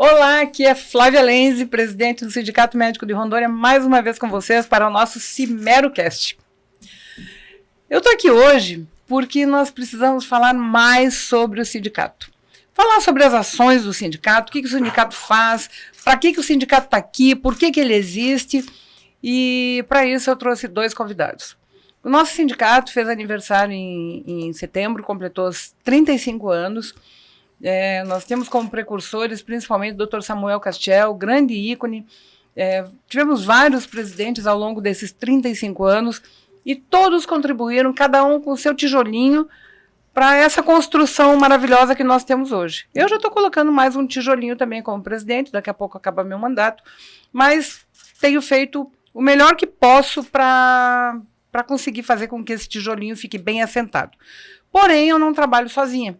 Olá, aqui é Flávia Lenze, presidente do Sindicato Médico de Rondônia, mais uma vez com vocês para o nosso CimeroCast. Eu estou aqui hoje porque nós precisamos falar mais sobre o sindicato. Falar sobre as ações do sindicato, o que o sindicato faz, para que o sindicato está aqui, por que ele existe, e para isso eu trouxe dois convidados. O nosso sindicato fez aniversário em setembro, completou os 35 anos. Nós temos como precursores, principalmente o Dr. Samuel Castiel, grande ícone. Tivemos vários presidentes ao longo desses 35 anos e todos contribuíram, cada um com o seu tijolinho, para essa construção maravilhosa que nós temos hoje. Eu já estou colocando mais um tijolinho também como presidente, daqui a pouco acaba meu mandato, mas tenho feito o melhor que posso para conseguir fazer com que esse tijolinho fique bem assentado. Porém, eu não trabalho sozinha.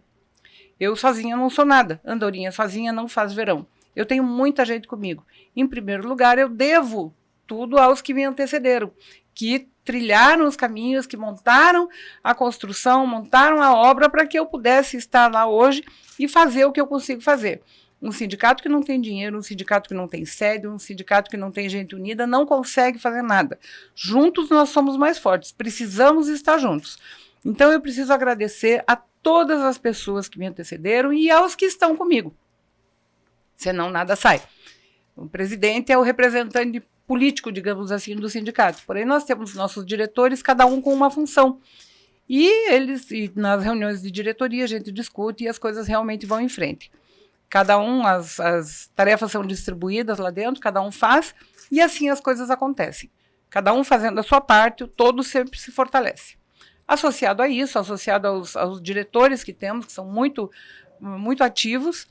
Eu sozinha não sou nada. Andorinha sozinha não faz verão. Eu tenho muita gente comigo. Em primeiro lugar, eu devo tudo aos que me antecederam, que trilharam os caminhos, que montaram a construção, montaram a obra para que eu pudesse estar lá hoje e fazer o que eu consigo fazer. Um sindicato que não tem dinheiro, um sindicato que não tem sede, um sindicato que não tem gente unida, não consegue fazer nada. Juntos nós somos mais fortes, precisamos estar juntos. Então eu preciso agradecer a todas as pessoas que me antecederam e aos que estão comigo. Senão nada sai. O presidente é o representante político, digamos assim, do sindicato. Porém, nós temos nossos diretores, cada um com uma função. E nas reuniões de diretoria, a gente discute e as coisas realmente vão em frente. Cada um, as tarefas são distribuídas lá dentro, cada um faz, e assim as coisas acontecem. Cada um fazendo a sua parte, o todo sempre se fortalece. Associado a isso, associado aos diretores que temos, que são muito, muito ativos,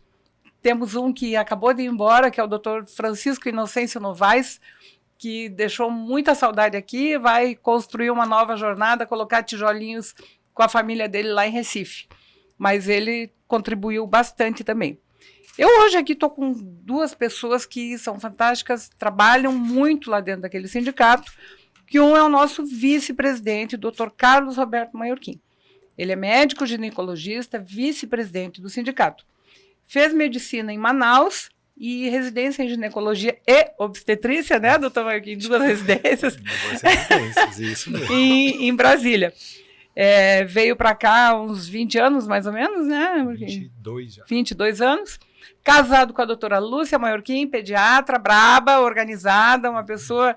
temos um que acabou de ir embora, que é o Dr. Francisco Inocêncio Novaes, que deixou muita saudade aqui, vai construir uma nova jornada, colocar tijolinhos com a família dele lá em Recife. Mas ele contribuiu bastante também. Eu hoje aqui estou com duas pessoas que são fantásticas, trabalham muito lá dentro daquele sindicato, que um é o nosso vice-presidente, o Dr. Carlos Roberto Maiorquim. Ele é médico ginecologista, vice-presidente do sindicato. Fez medicina em Manaus e residência em ginecologia e obstetrícia, né, doutor Maiorquim? Duas residências. Isso mesmo. em Brasília. Veio para cá há uns 20 anos, mais ou menos, né? 22 já. 22 anos. Casado com a doutora Lúcia Maiorquim, pediatra, braba, organizada, uma pessoa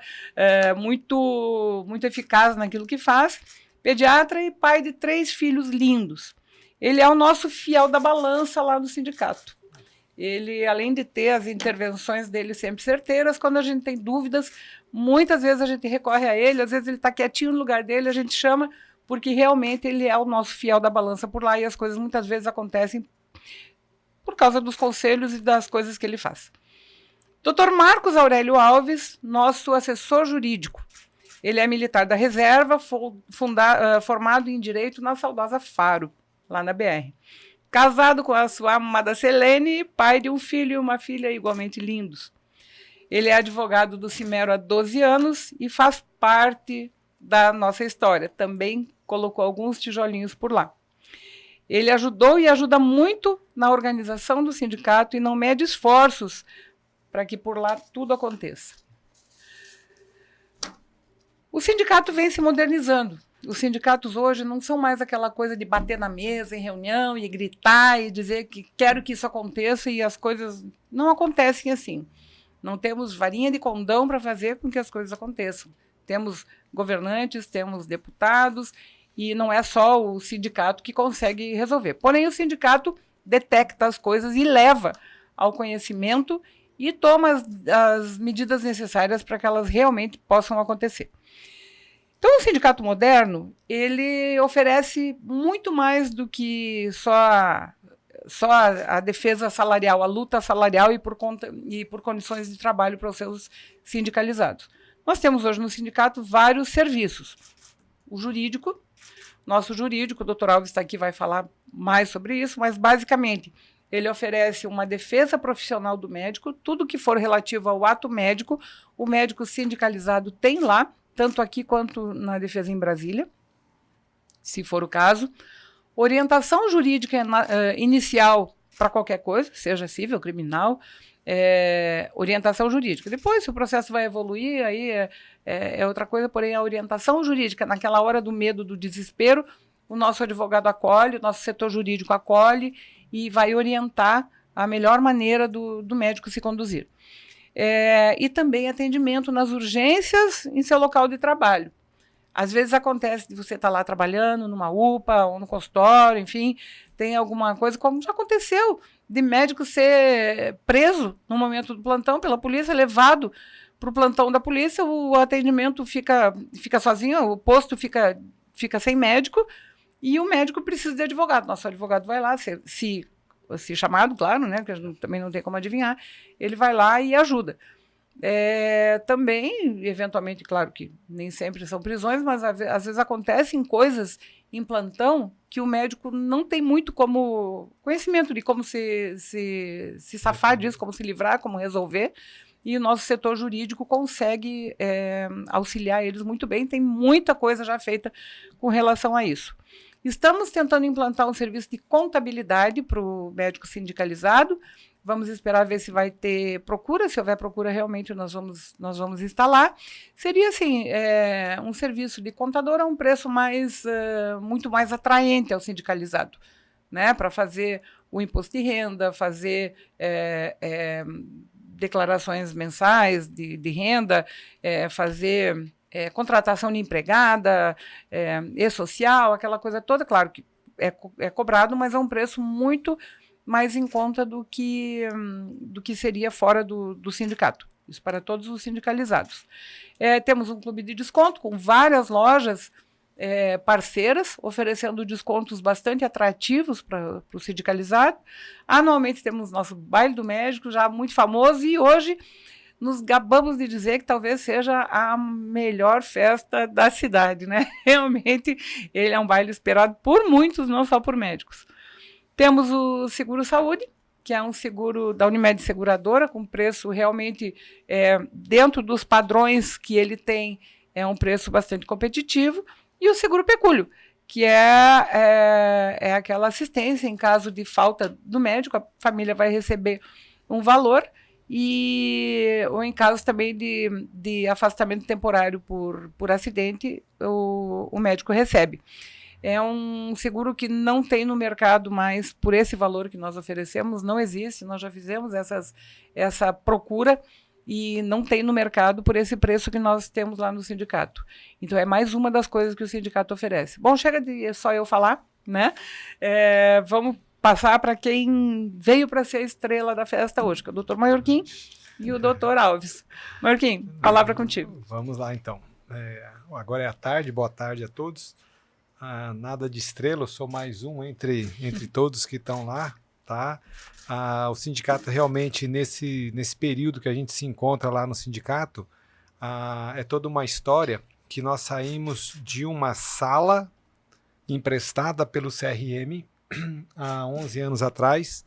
muito, muito eficaz naquilo que faz. Pediatra e pai de 3 filhos lindos. Ele é o nosso fiel da balança lá do sindicato. Ele, além de ter as intervenções dele sempre certeiras, quando a gente tem dúvidas, muitas vezes a gente recorre a ele, às vezes ele está quietinho no lugar dele, a gente chama, porque realmente ele é o nosso fiel da balança por lá e as coisas muitas vezes acontecem por causa dos conselhos e das coisas que ele faz. Dr. Marcos Aurélio Alves, nosso assessor jurídico. Ele é militar da reserva, formado em Direito na saudosa Faro, lá na BR. Casado com a sua amada Selene, pai de um filho e uma filha igualmente lindos. Ele é advogado do Cimero há 12 anos e faz parte da nossa história. Também colocou alguns tijolinhos por lá. Ele ajudou e ajuda muito na organização do sindicato e não mede esforços para que por lá tudo aconteça. O sindicato vem se modernizando. Os sindicatos hoje não são mais aquela coisa de bater na mesa em reunião e gritar e dizer que quero que isso aconteça e as coisas não acontecem assim. Não temos varinha de condão para fazer com que as coisas aconteçam. Temos governantes, temos deputados e não é só o sindicato que consegue resolver. Porém, o sindicato detecta as coisas e leva ao conhecimento e toma as medidas necessárias para que elas realmente possam acontecer. Então, o sindicato moderno, ele oferece muito mais do que só a defesa salarial, a luta salarial e por condições de trabalho para os seus sindicalizados. Nós temos hoje no sindicato vários serviços. O jurídico, nosso jurídico, o doutor Alves está aqui, vai falar mais sobre isso, mas basicamente ele oferece uma defesa profissional do médico, tudo que for relativo ao ato médico, o médico sindicalizado tem lá, tanto aqui quanto na defesa em Brasília, se for o caso. Orientação jurídica inicial para qualquer coisa, seja civil, criminal, orientação jurídica. Depois, se o processo vai evoluir, aí é outra coisa, porém a orientação jurídica, naquela hora do medo, do desespero, o nosso advogado acolhe, o nosso setor jurídico acolhe e vai orientar a melhor maneira do médico se conduzir. E também atendimento nas urgências em seu local de trabalho. Às vezes acontece de você estar lá trabalhando numa UPA ou no consultório, enfim, tem alguma coisa, como já aconteceu, de médico ser preso no momento do plantão pela polícia, levado para o plantão da polícia, o atendimento fica sozinho, o posto fica sem médico e o médico precisa de advogado. Nosso advogado vai lá, se chamado, claro, né, porque a gente também não tem como adivinhar, ele vai lá e ajuda. Também, eventualmente, claro que nem sempre são prisões, mas às vezes acontecem coisas em plantão que o médico não tem muito como conhecimento de como se safar disso, como se livrar, como resolver, e o nosso setor jurídico consegue auxiliar eles muito bem, tem muita coisa já feita com relação a isso. Estamos tentando implantar um serviço de contabilidade para o médico sindicalizado. Vamos esperar ver se vai ter procura. Se houver procura, realmente nós vamos instalar. Seria, assim, um serviço de contador a um preço muito mais atraente ao sindicalizado, né? Para fazer o imposto de renda, fazer declarações mensais de renda, fazer contratação de empregada, e-social, aquela coisa toda. Claro que é cobrado, mas é um preço muito mais em conta do que seria fora do sindicato. Isso para todos os sindicalizados. Temos um clube de desconto com várias lojas parceiras, oferecendo descontos bastante atrativos para o sindicalizado. Anualmente temos nosso baile do médico, já muito famoso, e hoje nos gabamos de dizer que talvez seja a melhor festa da cidade, né? Realmente, ele é um baile esperado por muitos, não só por médicos. Temos o Seguro Saúde, que é um seguro da Unimed Seguradora, com preço realmente dentro dos padrões que ele tem, é um preço bastante competitivo. E o Seguro Pecúlio, que é aquela assistência em caso de falta do médico, a família vai receber um valor, ou em caso também de afastamento temporário por acidente, o médico recebe. É um seguro que não tem no mercado mais por esse valor que nós oferecemos, não existe, nós já fizemos essa procura e não tem no mercado por esse preço que nós temos lá no sindicato. Então, é mais uma das coisas que o sindicato oferece. Bom, chega de só eu falar, né? Vamos passar para quem veio para ser a estrela da festa hoje, que é o doutor Maiorquim e o doutor Alves. Maiorquim, palavra contigo. Vamos lá, então. Agora é a tarde, boa tarde a todos. Nada de estrela, eu sou mais um entre todos que estão lá, tá? O sindicato realmente, nesse período que a gente se encontra lá no sindicato, é toda uma história que nós saímos de uma sala emprestada pelo CRM há 11 anos atrás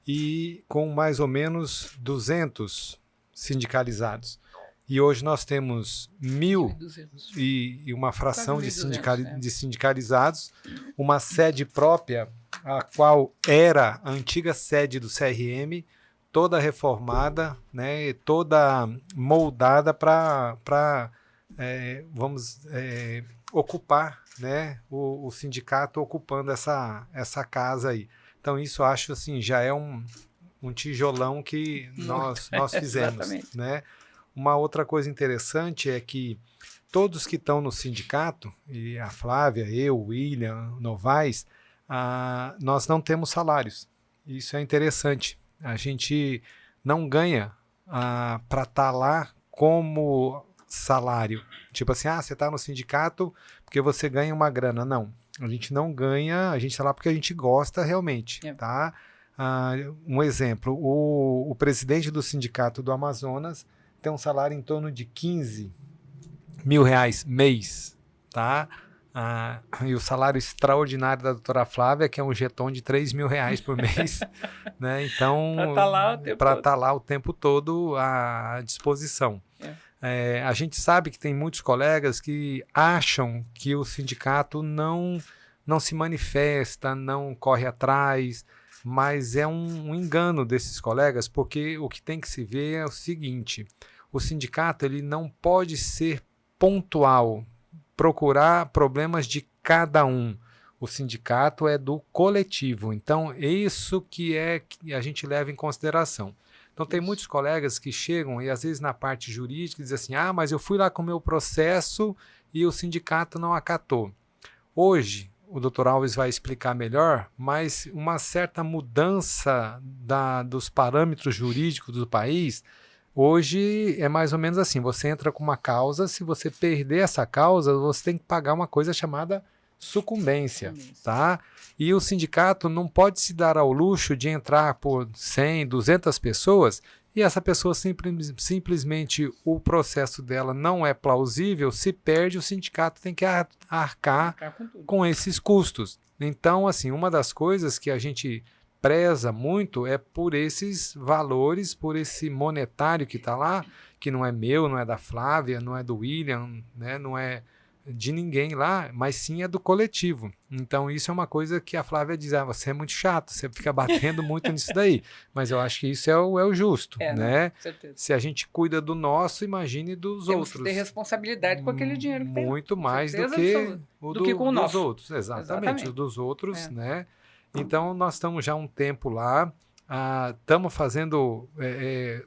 e com mais ou menos 200 sindicalizados. E hoje nós temos 1.000 e uma fração de sindicalizados, uma sede própria, a qual era a antiga sede do CRM, toda reformada, né, toda moldada para ocupar, né, o sindicato ocupando essa casa aí. Então isso acho assim, já é um tijolão que nós fizemos, né? Uma outra coisa interessante é que todos que estão no sindicato, e a Flávia, eu, o William, Novaes, nós não temos salários. Isso é interessante. A gente não ganha para estar lá como salário. Tipo assim, você está no sindicato porque você ganha uma grana. Não, a gente não ganha, a gente está lá porque a gente gosta realmente. Tá? Um exemplo, o presidente do sindicato do Amazonas tem um salário em torno de R$15 mil mês, tá? E o salário extraordinário da doutora Flávia, que é um jeton de R$3 mil por mês, né? Então, para estar lá o tempo todo à disposição. A gente sabe que tem muitos colegas que acham que o sindicato não se manifesta, não corre atrás, mas é um engano desses colegas, porque o que tem que se ver é o seguinte, o sindicato ele não pode ser pontual, procurar problemas de cada um. O sindicato é do coletivo, então é isso que a gente leva em consideração. Então tem muitos colegas que chegam e às vezes na parte jurídica dizem assim, mas eu fui lá com o meu processo e o sindicato não acatou. Hoje, o Dr. Alves vai explicar melhor, mas uma certa mudança dos parâmetros jurídicos do país, hoje é mais ou menos assim, você entra com uma causa, se você perder essa causa, você tem que pagar uma coisa chamada sucumbência, tá? E o sindicato não pode se dar ao luxo de entrar por 100, 200 pessoas e essa pessoa simplesmente o processo dela não é plausível, se perde, o sindicato tem que arcar com esses custos. Então, assim, uma das coisas que a gente preza muito é por esses valores, por esse monetário que está lá, que não é meu, não é da Flávia, não é do William, né, não é de ninguém lá, mas sim é do coletivo. Então isso é uma coisa que a Flávia diz, você é muito chato, você fica batendo muito nisso daí, mas eu acho que isso é o justo, né? Se a gente cuida do nosso, imagine dos outros. Temos que ter responsabilidade com aquele dinheiro que tem. Muito mais do que com dos outros, exatamente, o dos outros, né? Então nós estamos já há um tempo lá, estamos fazendo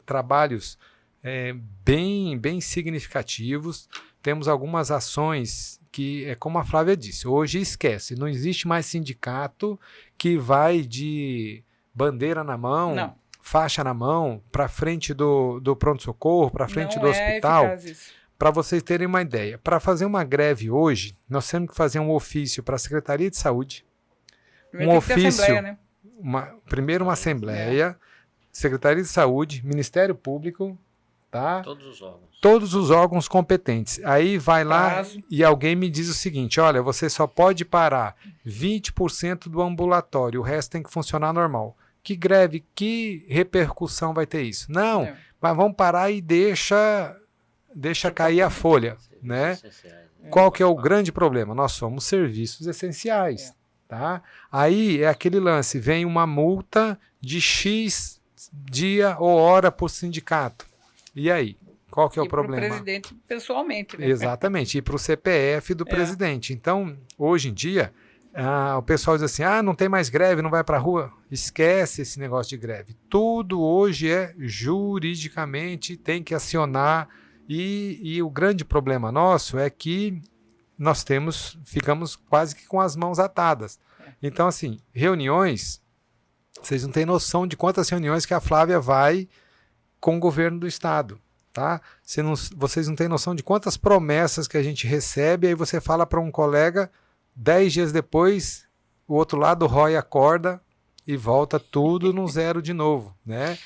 trabalhos bem significativos. Temos algumas ações que, como a Flávia disse, hoje esquece, não existe mais sindicato que vai de bandeira na mão, faixa na mão, para frente do pronto-socorro, para frente do hospital. Para vocês terem uma ideia, para fazer uma greve hoje, nós temos que fazer um ofício para a Secretaria de Saúde, primeiro uma assembleia, Secretaria de Saúde, Ministério Público, tá? Todos os órgãos competentes. Aí vai lá e alguém me diz o seguinte, olha, você só pode parar 20% do ambulatório, o resto tem que funcionar normal. Que greve, que repercussão vai ter isso? Não, mas vamos parar e deixa cair a folha, né? Qual que é o grande problema? Nós somos serviços essenciais, tá? Aí é aquele lance, vem uma multa de X dia ou hora por sindicato. E aí? Qual que é o problema? Para o presidente pessoalmente. Né? Exatamente, e para o CPF do presidente. Então, hoje em dia, o pessoal diz assim, não tem mais greve, não vai para a rua. Esquece esse negócio de greve. Tudo hoje é juridicamente, tem que acionar. E o grande problema nosso é que nós ficamos quase que com as mãos atadas. Então, assim, reuniões, vocês não têm noção de quantas reuniões que a Flávia vai com o governo do estado, tá? Vocês não têm noção de quantas promessas que a gente recebe, aí você fala para um colega, 10 dias depois, o outro lado rói a corda e volta tudo no zero de novo, né?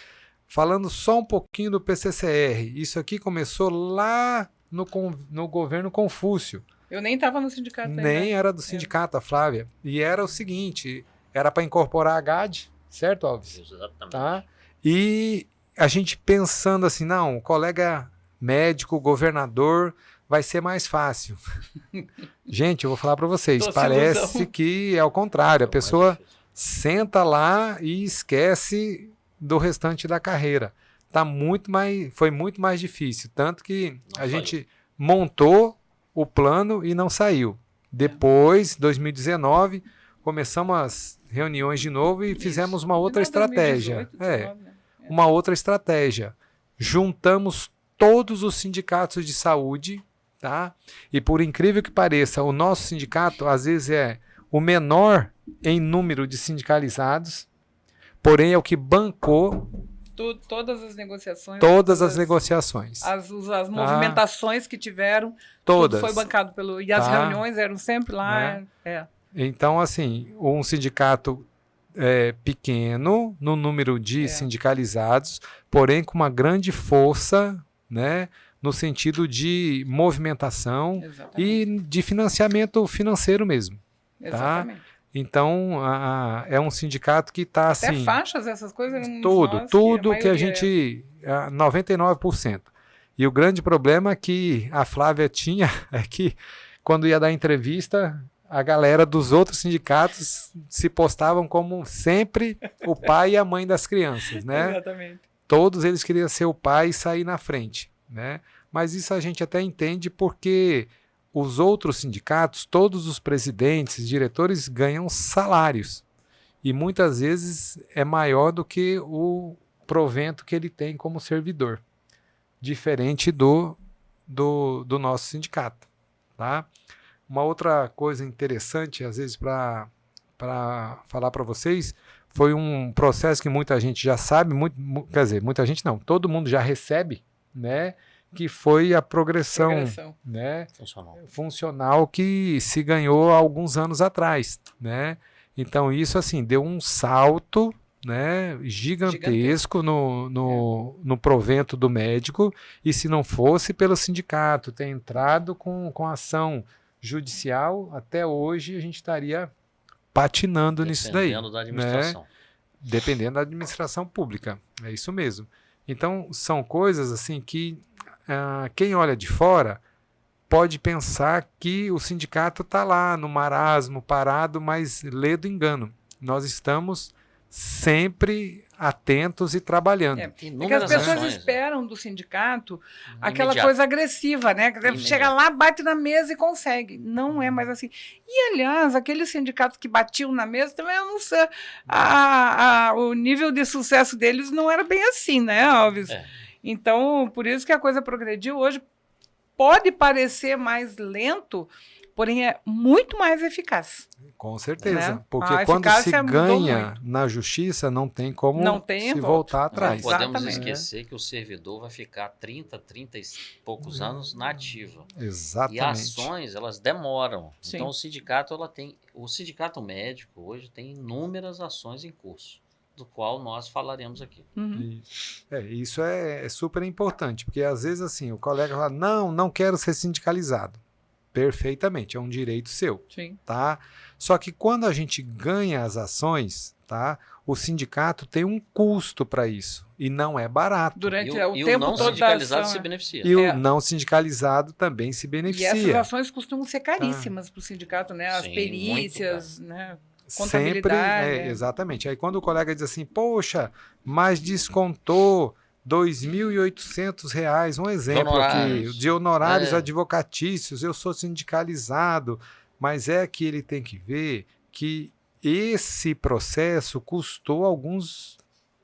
Falando só um pouquinho do PCCR, isso aqui começou lá no governo Confúcio. Eu nem estava no sindicato ainda. Nem era do sindicato, a Flávia. E era o seguinte, era para incorporar a GAD, certo, Alves? Exatamente. Tá? E a gente pensando assim, não, o colega médico, governador, vai ser mais fácil. Gente, eu vou falar para vocês, parece que é o contrário. A pessoa senta lá e esquece do restante da carreira. Foi muito mais difícil. Tanto que a gente montou o plano e não saiu. Depois, 2019, começamos as reuniões de novo e fizemos uma outra estratégia. 2018, uma outra estratégia. Juntamos todos os sindicatos de saúde, tá? E por incrível que pareça, o nosso sindicato às vezes é o menor em número de sindicalizados, porém é o que bancou todas as negociações. Todas as negociações. As movimentações que tiveram, todas. Tudo foi bancado pelo... E as reuniões eram sempre lá. Então, assim, um sindicato pequeno no número de sindicalizados, porém com uma grande força, né, no sentido de movimentação e de financiamento financeiro mesmo. Exatamente. Tá? Então, é um sindicato que está assim... Até faixas, essas coisas... Tudo que a gente... 99%. E o grande problema que a Flávia tinha é que, quando ia dar entrevista, a galera dos outros sindicatos se postavam como sempre o pai e a mãe das crianças, né? Exatamente. Todos eles queriam ser o pai e sair na frente, né? Mas isso a gente até entende porque os outros sindicatos, todos os presidentes, diretores ganham salários e muitas vezes é maior do que o provento que ele tem como servidor, diferente do nosso sindicato, tá? Uma outra coisa interessante, às vezes, para falar para vocês, foi um processo que muita gente já sabe, quer dizer, muita gente não, todo mundo já recebe, né? Que foi a progressão. Né? Funcional que se ganhou há alguns anos atrás, né? Então isso assim deu um salto, né, gigantesco no provento do médico, e se não fosse pelo sindicato ter entrado com ação judicial, até hoje a gente estaria patinando nisso daí. Dependendo da administração. Né? Dependendo da administração pública, é isso mesmo. Então são coisas assim que quem olha de fora pode pensar que o sindicato está lá no marasmo, parado, mas lê do engano. Nós estamos sempre atentos e trabalhando. É que as pessoas esperam do sindicato aquela coisa agressiva, né? Chega lá, bate na mesa e consegue. Não é mais assim. E, aliás, aqueles sindicatos que batiam na mesa também, eu não sei, o nível de sucesso deles não era bem assim, né, Alves? Então, por isso que a coisa progrediu. Hoje pode parecer mais lento, porém é muito mais eficaz. Com certeza, né? Porque quando se ganha na justiça, não tem como se voltar atrás. Não podemos esquecer que o servidor vai ficar 30 e poucos anos na ativa. Exatamente. E ações, elas demoram. Sim. Então o sindicato médico hoje tem inúmeras ações em curso, do qual nós falaremos aqui. Isso é super importante, porque às vezes assim, o colega fala, não quero ser sindicalizado. Perfeitamente, é um direito seu. Sim. Tá? Só que quando a gente ganha as ações, tá, o sindicato tem um custo para isso, e não é barato. Durante o tempo não todo sindicalizado ação, se beneficia. E o não sindicalizado também se beneficia. E essas ações costumam ser caríssimas para o sindicato, né? As perícias, né? Contabilidade. Sempre, exatamente. Aí quando o colega diz assim, poxa, mas descontou R$2.800, um exemplo aqui, de honorários advocatícios, eu sou sindicalizado, mas é que ele tem que ver que esse processo custou alguns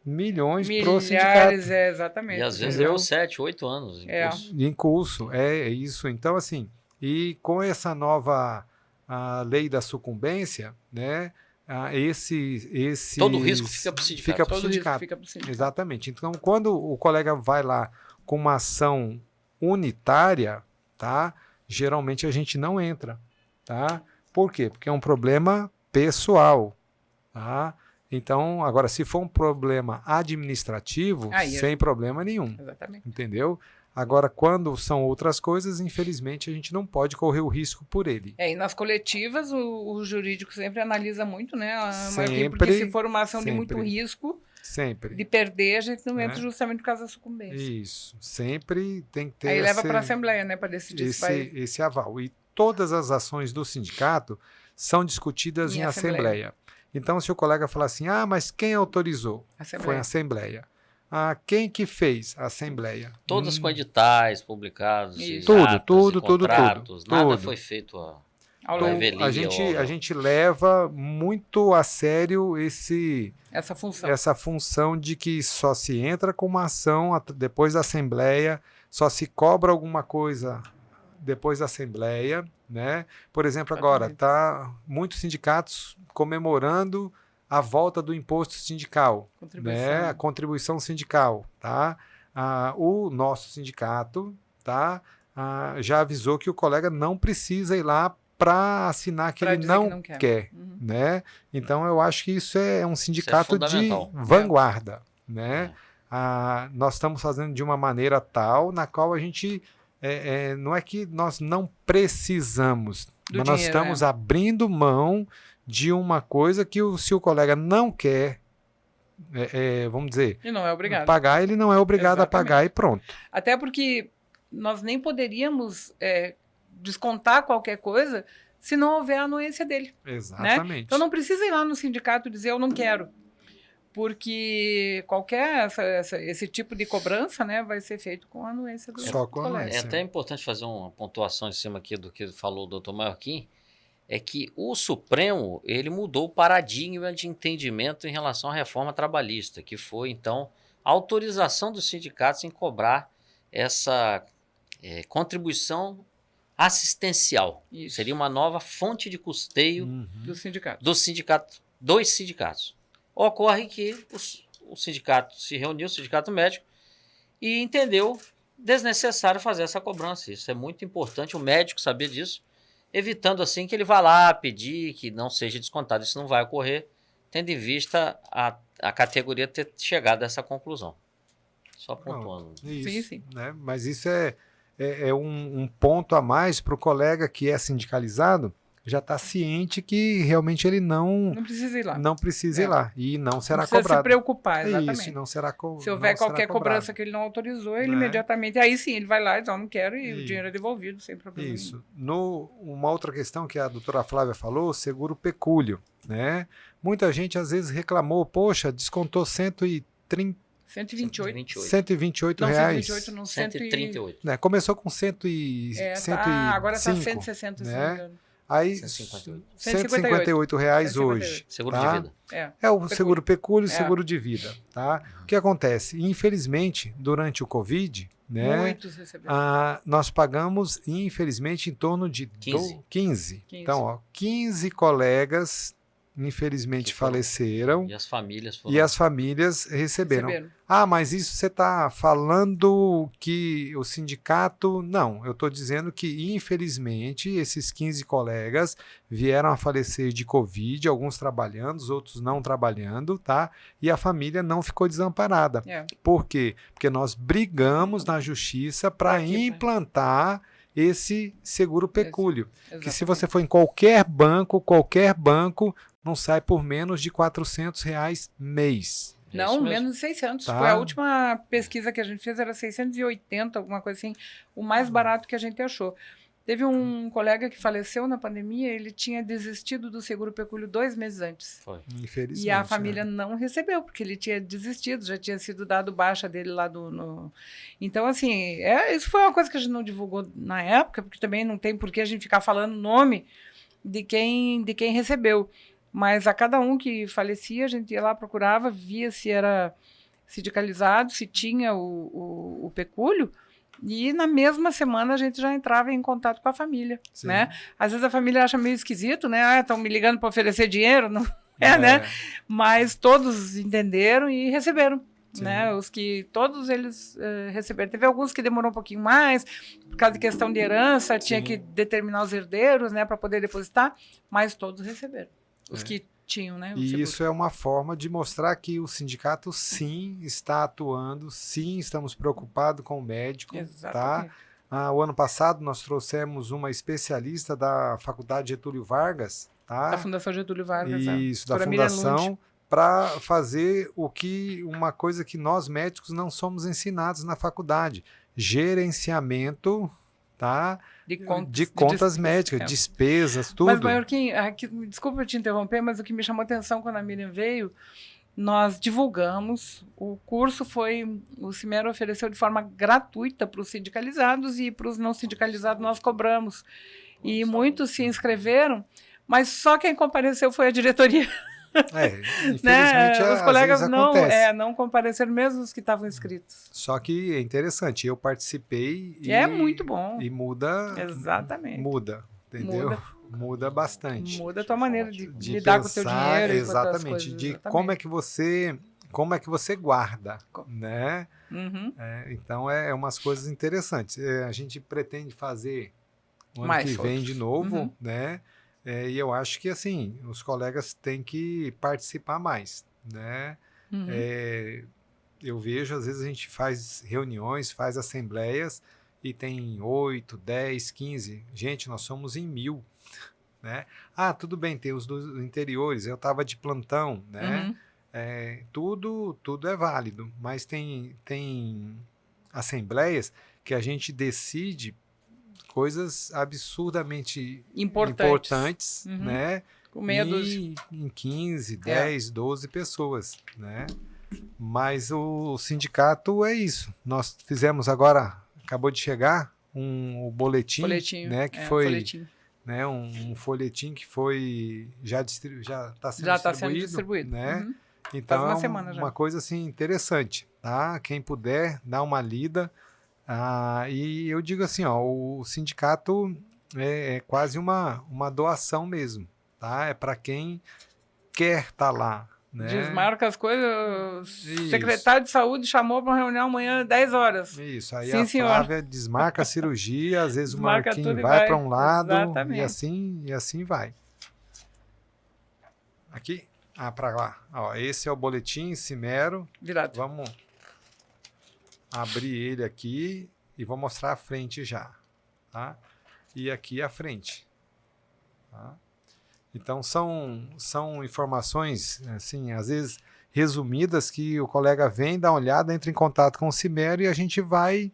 milhões para o sindicato. Exatamente. E às vezes levou 7, 8 anos em curso. É isso. Então, assim, e com essa nova lei da sucumbência, né? Todo o risco fica para o sindicato. Exatamente. Então, quando o colega vai lá com uma ação unitária, tá? Geralmente a gente não entra, tá? Por quê? Porque é um problema pessoal, tá? Então, agora, se for um problema administrativo, sem problema nenhum. Exatamente. Entendeu? Agora, quando são outras coisas, infelizmente, a gente não pode correr o risco por ele. E nas coletivas, o jurídico sempre analisa muito, né? Porque se for uma ação de muito risco, de perder, a gente não entra justamente por causa da sucumbência. Isso. Sempre tem que ter Aí leva para a Assembleia, né? Para decidir esse aval. E todas as ações do sindicato são discutidas em Assembleia. Então, se o colega falar assim, mas quem autorizou? Foi a Assembleia. Quem que fez? A Assembleia. Todas com editais publicados, tudo. Nada foi feito a gente leva muito a sério essa função de que só se entra com uma ação depois da Assembleia, só se cobra alguma coisa depois da Assembleia, né? Por exemplo, agora tá muitos sindicatos comemorando a volta do imposto sindical, né? A contribuição sindical, tá? O nosso sindicato, tá? Já avisou que o colega não precisa ir lá para assinar que ele não quer, né? Então eu acho que isso é um sindicato de vanguarda, né? Nós estamos fazendo de uma maneira tal na qual a gente não é que nós não precisamos, mas nós estamos abrindo mão de uma coisa que se o colega não quer, vamos dizer, e não é obrigado. Pagar, ele não é obrigado a pagar e pronto. Até porque nós nem poderíamos descontar qualquer coisa se não houver a anuência dele. Exatamente. Né? Então não precisa ir lá no sindicato dizer eu não quero, porque esse tipo de cobrança, né, vai ser feito com a anuência do colega. É até importante fazer uma pontuação em cima aqui do que falou o doutor Marquinhos, é que o Supremo ele mudou o paradigma de entendimento em relação à reforma trabalhista, que foi, então, a autorização dos sindicatos em cobrar essa contribuição assistencial. Isso. Seria uma nova fonte de custeio do sindicato. Dos sindicatos. Ocorre que o sindicato se reuniu, o sindicato médico, e entendeu desnecessário fazer essa cobrança. Isso é muito importante o médico saber disso, evitando assim que ele vá lá pedir que não seja descontado. Isso não vai ocorrer, tendo em vista a categoria ter chegado a essa conclusão. Só pontuando. Isso, sim. Né? Mas isso é um ponto a mais para o colega que é sindicalizado já está ciente que realmente ele não precisa ir lá. Não precisa ir lá e não será não precisa cobrado. se preocupar, exatamente. Isso, não será Se houver qualquer cobrança que ele não autorizou, ele imediatamente, aí sim, ele vai lá e diz, não quero, e o dinheiro é devolvido, sem problema nenhum. Uma outra questão que a doutora Flávia falou, seguro pecúlio, né? Muita gente às vezes reclamou, poxa, descontou 128 não, reais. 128, não, 138. Né? Começou com 105, agora está 160, né? Aí, 158 reais hoje. Seguro de vida. É o seguro pecúlio e seguro de vida. Tá? O que acontece? Infelizmente, durante o Covid, né, muitos receberam. Nós pagamos, infelizmente, em torno de 15. Então, 15 colegas, infelizmente, faleceram. E as famílias foram. E as famílias receberam. Mas isso você está falando que o sindicato... Não, eu estou dizendo que, infelizmente, esses 15 colegas vieram a falecer de Covid, alguns trabalhando, os outros não trabalhando, tá? E a família não ficou desamparada. Por quê? Porque nós brigamos na justiça para implantar esse seguro pecúlio. Que se você for em qualquer banco, não sai por menos de R$400 mês. Não, menos de 600. Tá. Foi a última pesquisa que a gente fez, era 680, alguma coisa assim, o mais barato que a gente achou. Teve um colega que faleceu na pandemia, ele tinha desistido do seguro pecúlio 2 meses antes. Foi. Infelizmente. E a família não recebeu, porque ele tinha desistido, já tinha sido dado baixa dele lá Então, assim, isso foi uma coisa que a gente não divulgou na época, porque também não tem por que a gente ficar falando o nome de quem recebeu. Mas a cada um que falecia, a gente ia lá, procurava, via se era sindicalizado, se tinha o pecúlio, e na mesma semana a gente já entrava em contato com a família, né? Às vezes a família acha meio esquisito, né? Estão me ligando para oferecer dinheiro, não né? Mas todos entenderam e receberam. Né? Todos eles receberam. Teve alguns que demorou um pouquinho mais, por causa de questão de herança, tinha que determinar os herdeiros, né, para poder depositar, mas todos receberam. Os que tinham, né? E isso é uma forma de mostrar que o sindicato, sim, está atuando, sim, estamos preocupados com o médico. Exatamente. Tá? O ano passado nós trouxemos uma especialista da Faculdade Getúlio Vargas. Tá? Da Fundação Getúlio Vargas. Isso, da Fundação, para fazer uma coisa que nós médicos não somos ensinados na faculdade: gerenciamento, tá? De contas médicas, despesas, tudo. Mas, Marquinhos, desculpa te interromper, mas o que me chamou a atenção quando a Miriam veio, nós divulgamos, o curso o Cimero ofereceu de forma gratuita para os sindicalizados, e para os não sindicalizados nós cobramos. E muitos se inscreveram, mas só quem compareceu foi a diretoria. Infelizmente, né? Os colegas não compareceram, mesmo os que estavam inscritos. Só que é interessante, eu participei e é muito bom. E muda. Exatamente. Muda, entendeu? Muda bastante. Muda a tua maneira de lidar com o teu dinheiro. Exatamente. Como é que você guarda, né? Então é umas coisas interessantes. A gente pretende fazer o ano que vem de novo, né? E eu acho que, assim, os colegas têm que participar mais, né? Eu vejo, às vezes a gente faz reuniões, faz assembleias e tem 8, 10, 15. Gente, nós somos em 1000, né? Tudo bem, tem os dos interiores, eu estava de plantão, né? Tudo é válido, mas tem assembleias que a gente decide coisas absurdamente importantes, né? Com meia dúzia. Em 15, 10, 12 pessoas, né? Mas o sindicato é isso. Nós fizemos agora, acabou de chegar, o boletim, né? Que foi folhetim. Né, um folhetim que foi já está sendo distribuído, né? Então é uma coisa assim interessante, tá? Quem puder dá uma lida. E eu digo assim, ó, o sindicato é quase uma doação mesmo, tá? É para quem quer estar lá, né? Desmarca as coisas. O secretário de saúde chamou para uma reunião amanhã 10 horas. Isso, aí Sim, Flávia desmarca a cirurgia, às vezes o Marquinhos vai para um lado e assim vai. Aqui? Para lá. Ó, esse é o boletim Simero. Virado. Vamos abrir ele aqui e vou mostrar a frente já, tá? E aqui a frente, tá? Então são informações, assim, às vezes resumidas, que o colega vem, dá uma olhada, entra em contato com o Simero e a gente vai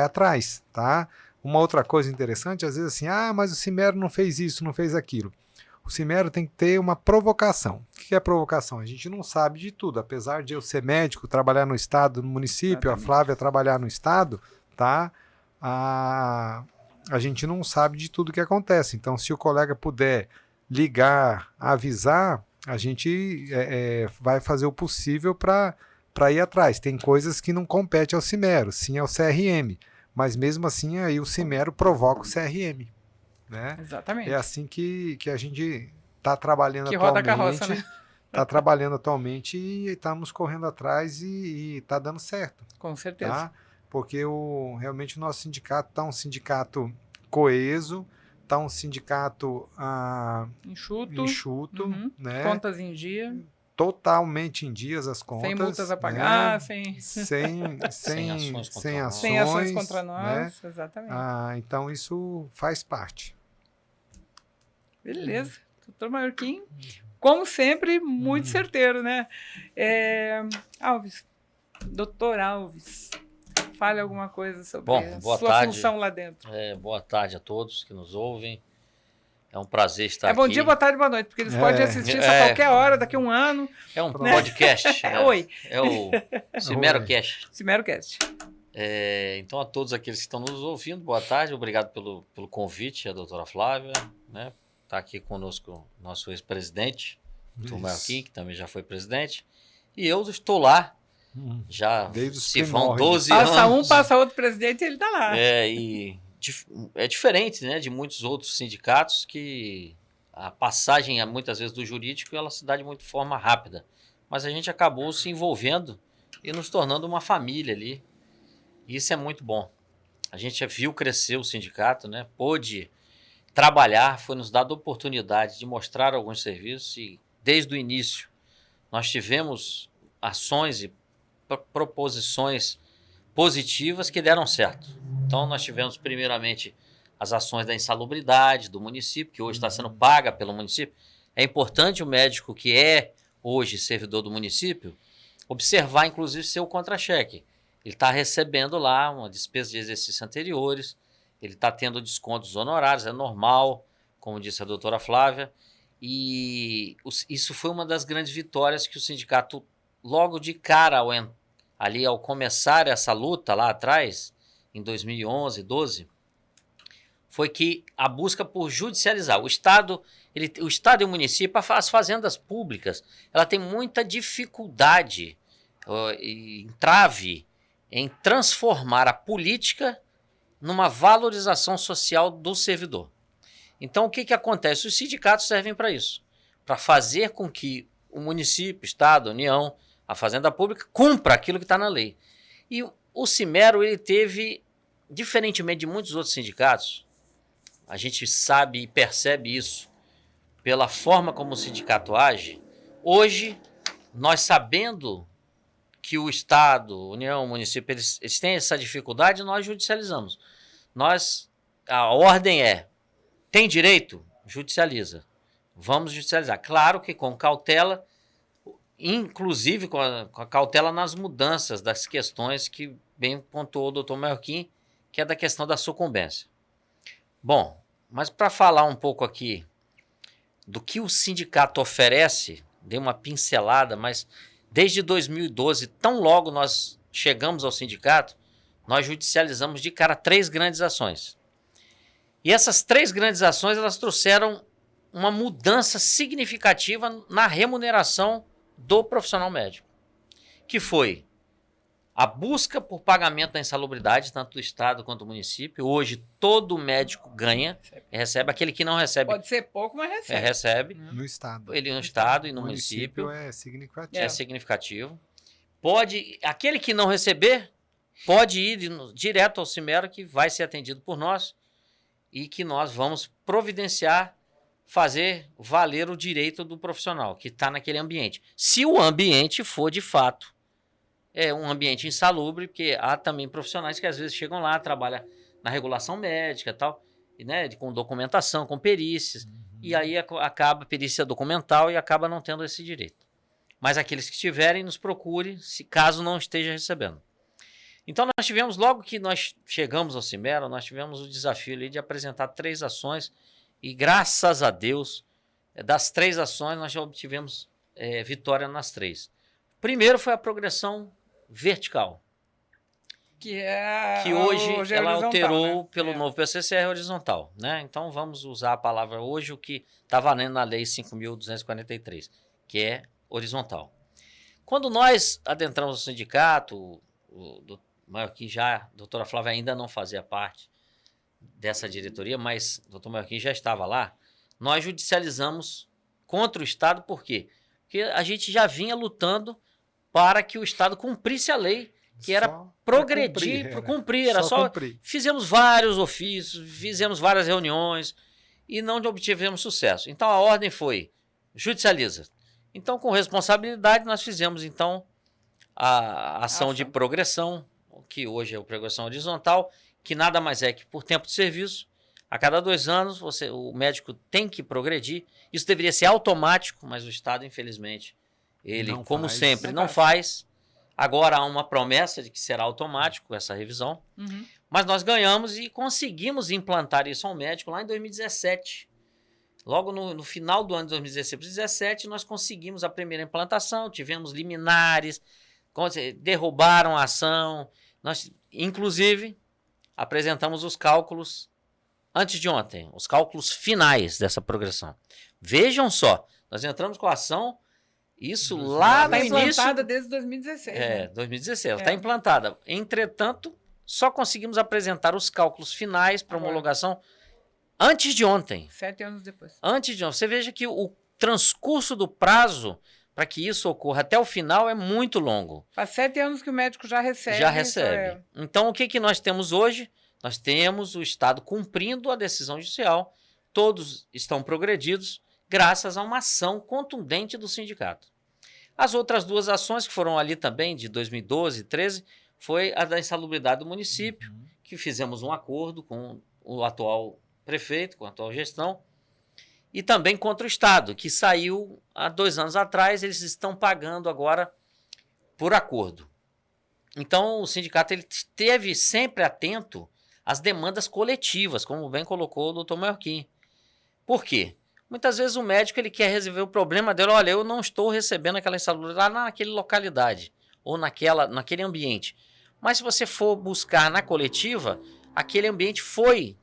atrás, tá? Uma outra coisa interessante, às vezes assim, mas o Simero não fez isso, não fez aquilo. O Simero tem que ter uma provocação. O que é provocação? A gente não sabe de tudo. Apesar de eu ser médico, trabalhar no estado, no município, a Flávia trabalhar no estado, tá? A gente não sabe de tudo que acontece. Então, se o colega puder ligar, avisar, a gente vai fazer o possível para ir atrás. Tem coisas que não competem ao Simero, sim ao CRM. Mas mesmo assim, aí o Simero provoca o CRM. Né? Exatamente. É assim que a gente está trabalhando que atualmente. Roda a carroça, né? Está trabalhando atualmente e estamos correndo atrás e está dando certo. Com certeza. Tá? Porque realmente o nosso sindicato está um sindicato coeso, está um sindicato enxuto, né? Contas em dia. Totalmente em dias as contas. Sem multas a pagar, né? sem ações contra nós, né? Exatamente. Então isso faz parte. Beleza. Doutor Marquinhos, como sempre, muito certeiro, né? Doutor Alves, fale alguma coisa sobre a sua função lá dentro. Boa tarde a todos que nos ouvem. É um prazer estar aqui. Bom dia, boa tarde, boa noite, porque eles podem assistir isso a qualquer hora, daqui a um ano. É um podcast. Oi. É o SimeroCast. SimeroCast. Então, a todos aqueles que estão nos ouvindo, boa tarde. Obrigado pelo convite, a doutora Flávia, né? Está aqui conosco o nosso ex-presidente, doutor Marquinhos, que também já foi presidente. E eu estou lá, já se vão 12 anos. Passa outro presidente e ele está lá. É diferente, né, de muitos outros sindicatos que a passagem, muitas vezes, do jurídico, ela se dá de muito forma rápida. Mas a gente acabou se envolvendo e nos tornando uma família ali. E isso é muito bom. A gente viu crescer o sindicato, né, pôde trabalhar, foi nos dada a oportunidade de mostrar alguns serviços e, desde o início, nós tivemos ações e proposições positivas que deram certo. Então, nós tivemos, primeiramente, as ações da insalubridade do município, que hoje está sendo paga pelo município. É importante o médico que é hoje servidor do município observar, inclusive, seu contra-cheque. Ele está recebendo lá uma despesa de exercício anteriores, ele está tendo descontos honorários, é normal, como disse a doutora Flávia, e isso foi uma das grandes vitórias que o sindicato, logo de cara, ao começar essa luta lá atrás, em 2011, 12, foi que a busca por judicializar. O Estado e o município, as fazendas públicas, ela tem muita dificuldade e entrave em transformar a política numa valorização social do servidor. Então, o que acontece? Os sindicatos servem para isso, para fazer com que o município, o Estado, a União, a Fazenda Pública cumpra aquilo que está na lei. E o Simero, ele teve, diferentemente de muitos outros sindicatos, a gente sabe e percebe isso pela forma como o sindicato age. Hoje, nós sabendo que o Estado, a União, o município, eles têm essa dificuldade, nós judicializamos. A ordem tem direito? Judicializa. Vamos judicializar. Claro que com cautela, inclusive com a cautela nas mudanças das questões que bem pontuou o doutor Marquinhos, que é da questão da sucumbência. Bom, mas para falar um pouco aqui do que o sindicato oferece, dei uma pincelada, mas desde 2012, tão logo nós chegamos ao sindicato, nós judicializamos de cara 3 grandes ações. E essas 3 grandes ações, elas trouxeram uma mudança significativa na remuneração do profissional médico, que foi a busca por pagamento da insalubridade, tanto do Estado quanto do município. Hoje, todo médico ganha, recebe. Aquele que não recebe... Pode ser pouco, mas recebe. Recebe. No Estado. Ele no Estado e no município. É significativo. É significativo. Aquele que não receber, pode ir direto ao Simero, que vai ser atendido por nós e que nós vamos providenciar, fazer valer o direito do profissional que está naquele ambiente. Se o ambiente for, de fato, um ambiente insalubre, porque há também profissionais que às vezes chegam lá, trabalham na regulação médica e tal, né, com documentação, com perícias, e aí acaba a perícia documental e acaba não tendo esse direito. Mas aqueles que estiverem, nos procure, se caso não esteja recebendo. Então nós tivemos, logo que nós chegamos ao Simero, nós tivemos o desafio ali de apresentar 3 ações, e graças a Deus, das 3 ações, nós já obtivemos vitória nas 3. Primeiro foi a progressão vertical, que hoje ela alterou, né, pelo novo PCCR horizontal, né? Então vamos usar a palavra hoje, o que está valendo na Lei 5.243, que é horizontal. Quando nós adentramos o sindicato, o Maiorquim a doutora Flávia ainda não fazia parte dessa diretoria, mas o doutor Maiorquim já estava lá, nós judicializamos contra o Estado. Por quê? Porque a gente já vinha lutando para que o Estado cumprisse a lei, que era progredir, para cumprir. Era só cumprir. Fizemos vários ofícios, fizemos várias reuniões e não obtivemos sucesso. Então a ordem foi, judicializa. Então, com responsabilidade, nós fizemos então a ação de progressão, que hoje é o progressão horizontal, que nada mais é que por tempo de serviço. A cada 2 anos, o médico tem que progredir. Isso deveria ser automático, mas o Estado, infelizmente, ele, não como faz, sempre, não faz. Agora há uma promessa de que será automático essa revisão. Uhum. Mas nós ganhamos e conseguimos implantar isso ao médico lá em 2017. Logo no final do ano de 2017, nós conseguimos a primeira implantação, tivemos liminares, derrubaram a ação. Nós, inclusive, apresentamos os cálculos antes de ontem, os cálculos finais dessa progressão. Vejam só, nós entramos com a ação, isso lá no início... Está implantada desde 2016. né? 2016, ela está implantada. Entretanto, só conseguimos apresentar os cálculos finais para homologação antes de ontem. 7 anos depois. Antes de ontem. Você veja que o transcurso do prazo para que isso ocorra até o final é muito longo. Faz 7 anos que o médico já recebe. Já recebe. Então, o que nós temos hoje? Nós temos o Estado cumprindo a decisão judicial, todos estão progredidos, graças a uma ação contundente do sindicato. As outras 2 ações que foram ali também, de 2012 e 2013, foi a da insalubridade do município, que fizemos um acordo com o atual prefeito, com a atual gestão, e também contra o Estado, que saiu há 2 anos atrás, eles estão pagando agora por acordo. Então, o sindicato ele esteve sempre atento às demandas coletivas, como bem colocou o doutor Maiorquim. Por quê? Muitas vezes o médico ele quer resolver o problema dele. Olha, eu não estou recebendo aquela insalubridade lá naquela localidade ou naquele ambiente. Mas se você for buscar na coletiva, aquele ambiente foi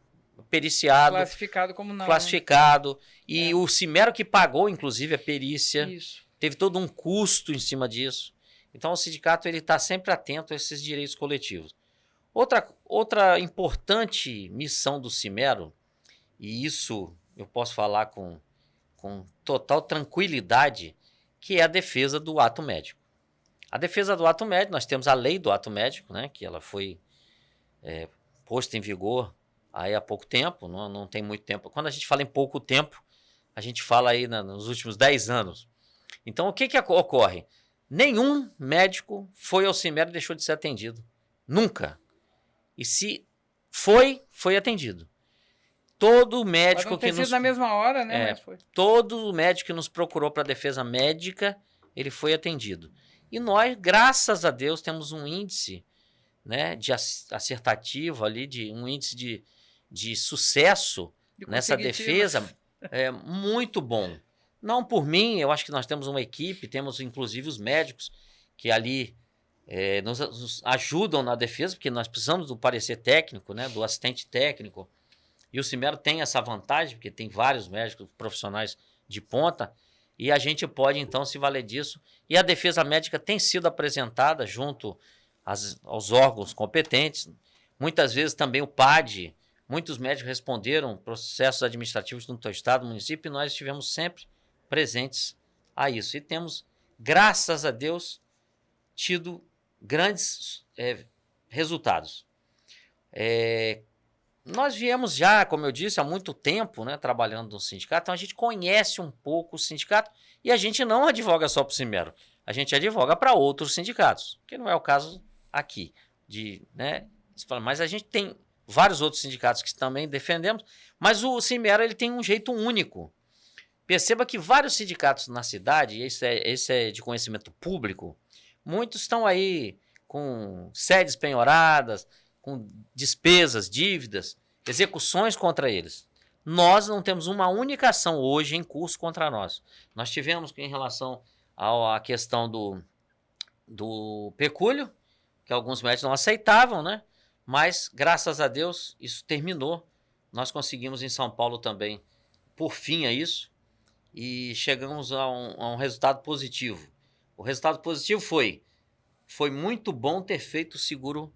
periciado. Classificado como não. Classificado. E o Simero que pagou, inclusive, a perícia. Isso. Teve todo um custo em cima disso. Então o sindicato está sempre atento a esses direitos coletivos. Outra importante missão do Simero, e isso eu posso falar com total tranquilidade, que é a defesa do ato médico. A defesa do ato médico, nós temos a lei do ato médico, né, que ela foi posta em vigor aí há pouco tempo, não tem muito tempo. Quando a gente fala em pouco tempo, a gente fala aí nos últimos 10 anos. Então, o que ocorre? Nenhum médico foi ao Simero e deixou de ser atendido. Nunca. E se foi atendido. Todo médico que nos... na mesma hora, né? Mas foi. Todo médico que nos procurou para defesa médica, ele foi atendido. E nós, graças a Deus, temos um índice né, de acertativo ali, de um índice de sucesso nessa defesa muito bom. Não por mim, eu acho que nós temos uma equipe, temos inclusive os médicos que ali nos ajudam na defesa, porque nós precisamos do parecer técnico, né, do assistente técnico, e o Cimero tem essa vantagem, porque tem vários médicos profissionais de ponta, e a gente pode então se valer disso. E a defesa médica tem sido apresentada junto aos órgãos competentes, muitas vezes também o PAD, muitos médicos responderam processos administrativos no teu estado, município, e nós estivemos sempre presentes a isso. E temos, graças a Deus, tido grandes resultados. Nós viemos já, como eu disse, há muito tempo, né, trabalhando no sindicato, então a gente conhece um pouco o sindicato e a gente não advoga só para o Cimero, a gente advoga para outros sindicatos, que não é o caso aqui. Né, mas a gente tem vários outros sindicatos que também defendemos, mas o Cimero ele tem um jeito único. Perceba que vários sindicatos na cidade, e esse é de conhecimento público, muitos estão aí com sedes penhoradas, com despesas, dívidas, execuções contra eles. Nós não temos uma única ação hoje em curso contra nós. Nós tivemos em relação à questão do pecúlio, que alguns médicos não aceitavam, né? Mas, graças a Deus, isso terminou. Nós conseguimos em São Paulo também, por fim, a isso, e chegamos a um resultado positivo. O resultado positivo foi muito bom ter feito o seguro,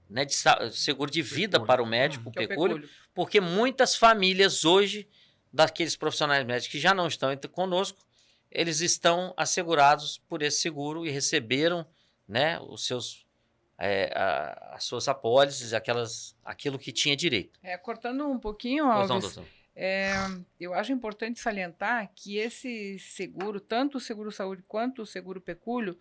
né, seguro de vida para o médico, o pecúlio, porque muitas famílias hoje, daqueles profissionais médicos que já não estão conosco, eles estão assegurados por esse seguro e receberam, né, os seus, as suas apólices, aquilo que tinha direito. Cortando um pouquinho, Alves, eu acho importante salientar que esse seguro, tanto o seguro-saúde quanto o seguro-pecúlio,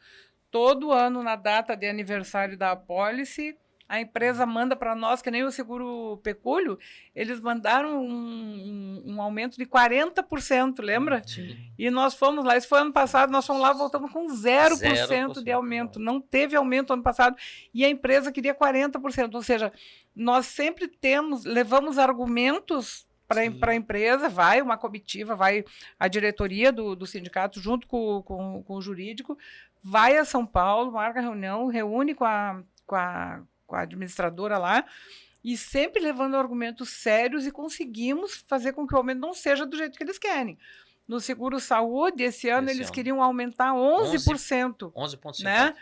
todo ano, na data de aniversário da apólice, a empresa manda para nós, que nem o seguro pecúlio, eles mandaram um aumento de 40%, lembra? Sim. E nós fomos lá, isso foi ano passado, nós fomos lá, voltamos com 0% de aumento. Não teve aumento ano passado e a empresa queria 40%. Ou seja, nós sempre levamos argumentos para a empresa, vai uma comitiva, vai a diretoria do sindicato junto com o jurídico, vai a São Paulo, marca reunião, reúne com a administradora lá, e sempre levando argumentos sérios, e conseguimos fazer com que o aumento não seja do jeito que eles querem. No seguro-saúde, esse ano, eles queriam aumentar 11%. 11,5%. Né?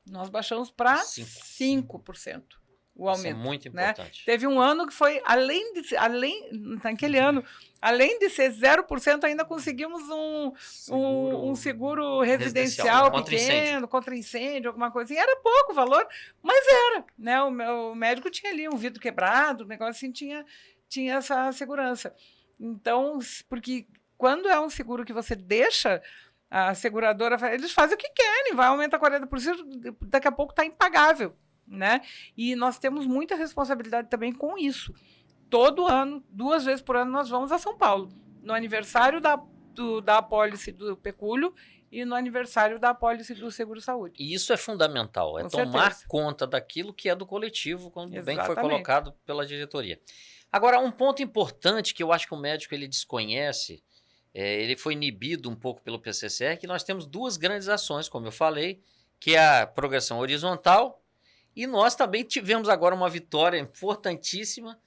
Nós baixamos para 5%. O aumento. Isso é muito importante. Né? Teve um ano que foi, naquele ano, além de ser 0%, ainda conseguimos um seguro residencial pequeno, contra incêndio, alguma coisa. E era pouco o valor, mas era. Né? O médico tinha ali um vidro quebrado, o negócio assim, tinha essa segurança. Então, porque quando é um seguro que você deixa, a seguradora, eles fazem o que querem, vai aumentar 40%, daqui a pouco está impagável. Né? E nós temos muita responsabilidade também com isso. Todo ano, 2 vezes por ano, nós vamos a São Paulo. No aniversário da apólice do pecúlio e no aniversário da apólice do seguro-saúde. E isso é fundamental, é tomar conta daquilo que é do coletivo, como bem foi colocado pela diretoria. Agora, um ponto importante que eu acho que o médico ele desconhece, ele foi inibido um pouco pelo PCCR, que nós temos 2 grandes ações, como eu falei, que é a progressão horizontal. E nós também tivemos agora uma vitória importantíssima,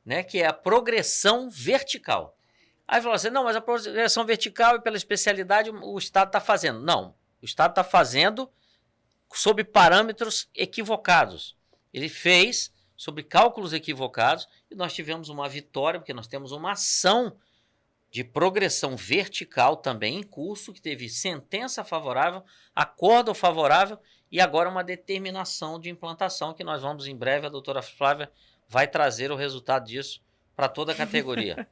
né, que é a progressão vertical. Aí falou assim, não, mas a progressão vertical e pela especialidade o Estado está fazendo. Não, o Estado está fazendo sob parâmetros equivocados. Ele fez sobre cálculos equivocados e nós tivemos uma vitória, porque nós temos uma ação de progressão vertical também em curso, que teve sentença favorável, acordo favorável, e agora uma determinação de implantação que nós vamos em breve, a doutora Flávia vai trazer o resultado disso para toda a categoria.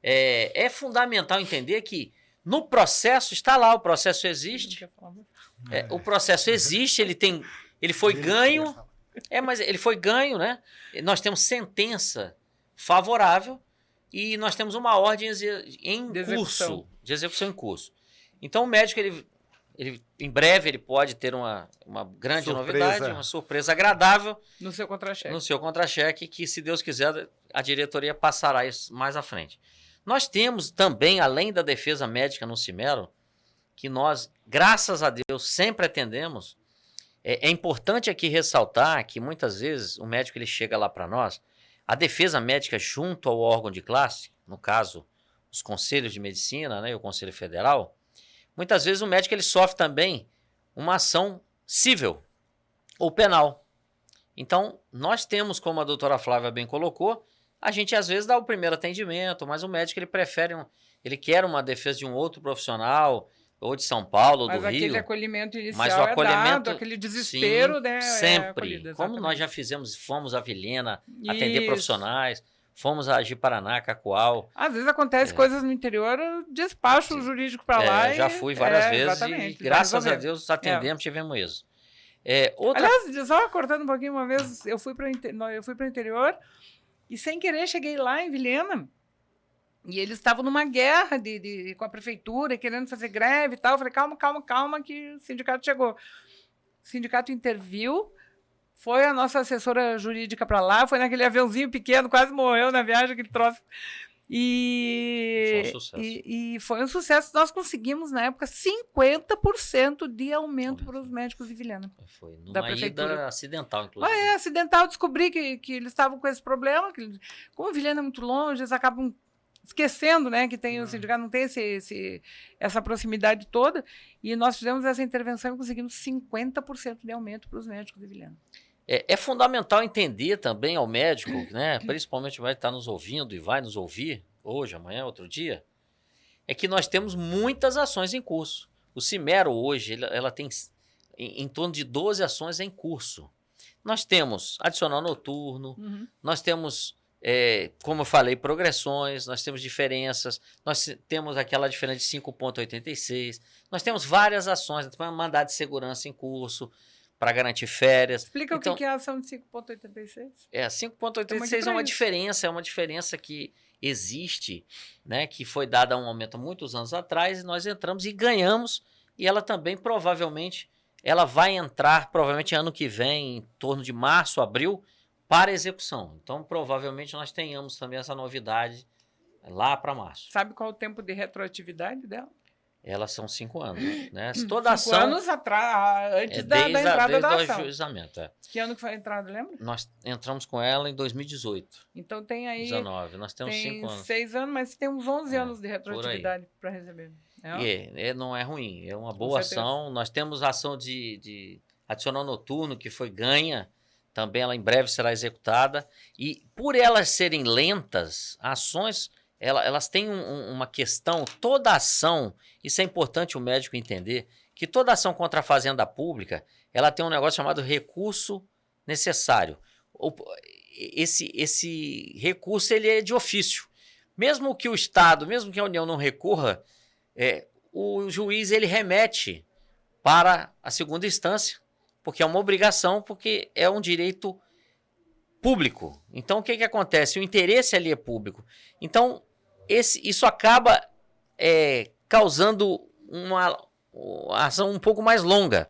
É fundamental entender que no processo, está lá, o processo existe, o processo existe, ele foi ganho, mas ele foi ganho, né? Nós temos sentença favorável e nós temos uma ordem de execução em curso. Então o médico, ele em breve ele pode ter uma grande novidade, uma surpresa agradável no seu contra-cheque. No seu contra-cheque, que, se Deus quiser, a diretoria passará isso mais à frente. Nós temos também, além da defesa médica no Simero, que nós, graças a Deus, sempre atendemos. É importante aqui ressaltar que muitas vezes o médico ele chega lá para nós, a defesa médica junto ao órgão de classe, no caso, os conselhos de medicina, né, e o Conselho Federal, muitas vezes o médico ele sofre também uma ação civil ou penal. Então, nós temos, como a doutora Flávia bem colocou, a gente às vezes dá o primeiro atendimento, mas o médico ele prefere, ele quer uma defesa de um outro profissional, ou de São Paulo, ou do Rio. Mas aquele acolhimento inicial mas o acolhimento, dado, aquele desespero, sim, né? Sempre. Como nós já fizemos, fomos a Vilhena atender profissionais, fomos a Ji-Paraná, Cacoal. Às vezes acontece coisas no interior, despacho jurídico para lá. Já fui várias vezes e graças a Deus atendemos, tivemos isso. Aliás, só cortando um pouquinho, uma vez eu fui para o interior e sem querer cheguei lá em Vilhena. E eles estavam numa guerra com a prefeitura, querendo fazer greve e tal. Eu falei, calma, que o sindicato chegou. O sindicato interviu, foi a nossa assessora jurídica para lá, foi naquele aviãozinho pequeno, quase morreu na viagem, aquele troço. Foi um sucesso. E foi um sucesso. Nós conseguimos, na época, 50% de aumento para os médicos de Vilhena. Foi numa ida acidental, inclusive. Acidental. Descobri que eles estavam com esse problema. Como Vilhena é muito longe, eles acabam esquecendo, né, que tem o sindicato, não tem essa proximidade toda, e nós fizemos essa intervenção e conseguimos 50% de aumento para os médicos de Vilhena. É fundamental entender também ao médico, né, principalmente vai estar nos ouvindo e vai nos ouvir hoje, amanhã, outro dia, é que nós temos muitas ações em curso. O Simero hoje, ela tem em torno de 12 ações em curso. Nós temos adicional noturno, nós temos... como eu falei, progressões, nós temos diferenças, nós temos aquela diferença de 5,86, nós temos várias ações, mandado de segurança em curso para garantir férias. Explica então, o que é a ação de 5,86? 5,86 é uma diferença que existe, né, que foi dada a um aumento há muitos anos atrás, e nós entramos e ganhamos, e ela também provavelmente, ela vai entrar provavelmente ano que vem, em torno de março, abril, para execução. Então, provavelmente, nós tenhamos também essa novidade lá para março. Sabe qual é o tempo de retroatividade dela? Elas são 5 anos. Né? Toda ação... 5 anos antes da entrada da ação. Ajuizamento, Que ano que foi a entrada, lembra? Nós entramos com ela em 2018. Então tem aí... 19. Nós temos 5 anos. 6 anos, mas tem uns 11 anos de retroatividade para receber. Não é ruim. É uma boa ação. Nós temos a ação de adicional noturno, que foi ganha. Também ela em breve será executada. E por elas serem lentas, ações, elas têm uma questão, toda ação, isso é importante o médico entender, que toda ação contra a fazenda pública, ela tem um negócio chamado recurso necessário. Esse recurso ele é de ofício. Mesmo que o Estado, mesmo que a União não recorra, o juiz ele remete para a segunda instância, porque é uma obrigação, porque é um direito público. Então, o que acontece? O interesse ali é público. Então, isso acaba causando uma ação um pouco mais longa.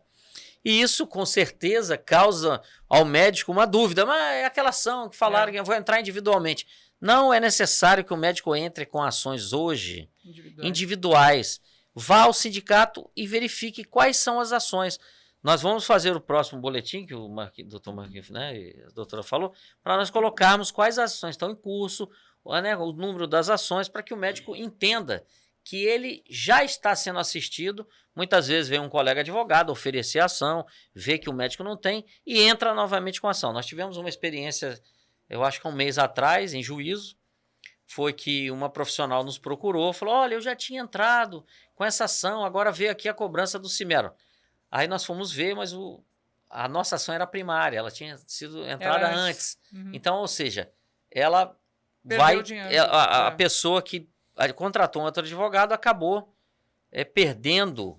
E isso, com certeza, causa ao médico uma dúvida. Mas é aquela ação que falaram que eu vou entrar individualmente. Não é necessário que o médico entre com ações hoje individuais. Vá ao sindicato e verifique quais são as ações. Nós vamos fazer o próximo boletim, que o doutor Marquinhos, né, a doutora falou, para nós colocarmos quais ações estão em curso, né, o número das ações, para que o médico entenda que ele já está sendo assistido. Muitas vezes vem um colega advogado oferecer ação, vê que o médico não tem e entra novamente com a ação. Nós tivemos uma experiência, eu acho que 1 mês atrás, em juízo, foi que uma profissional nos procurou, falou, olha, eu já tinha entrado com essa ação, agora veio aqui a cobrança do Simero. Aí nós fomos ver, mas a nossa ação era primária, ela tinha sido entrada antes. Então, ou seja, ela perdeu vai... A pessoa que contratou um outro advogado acabou perdendo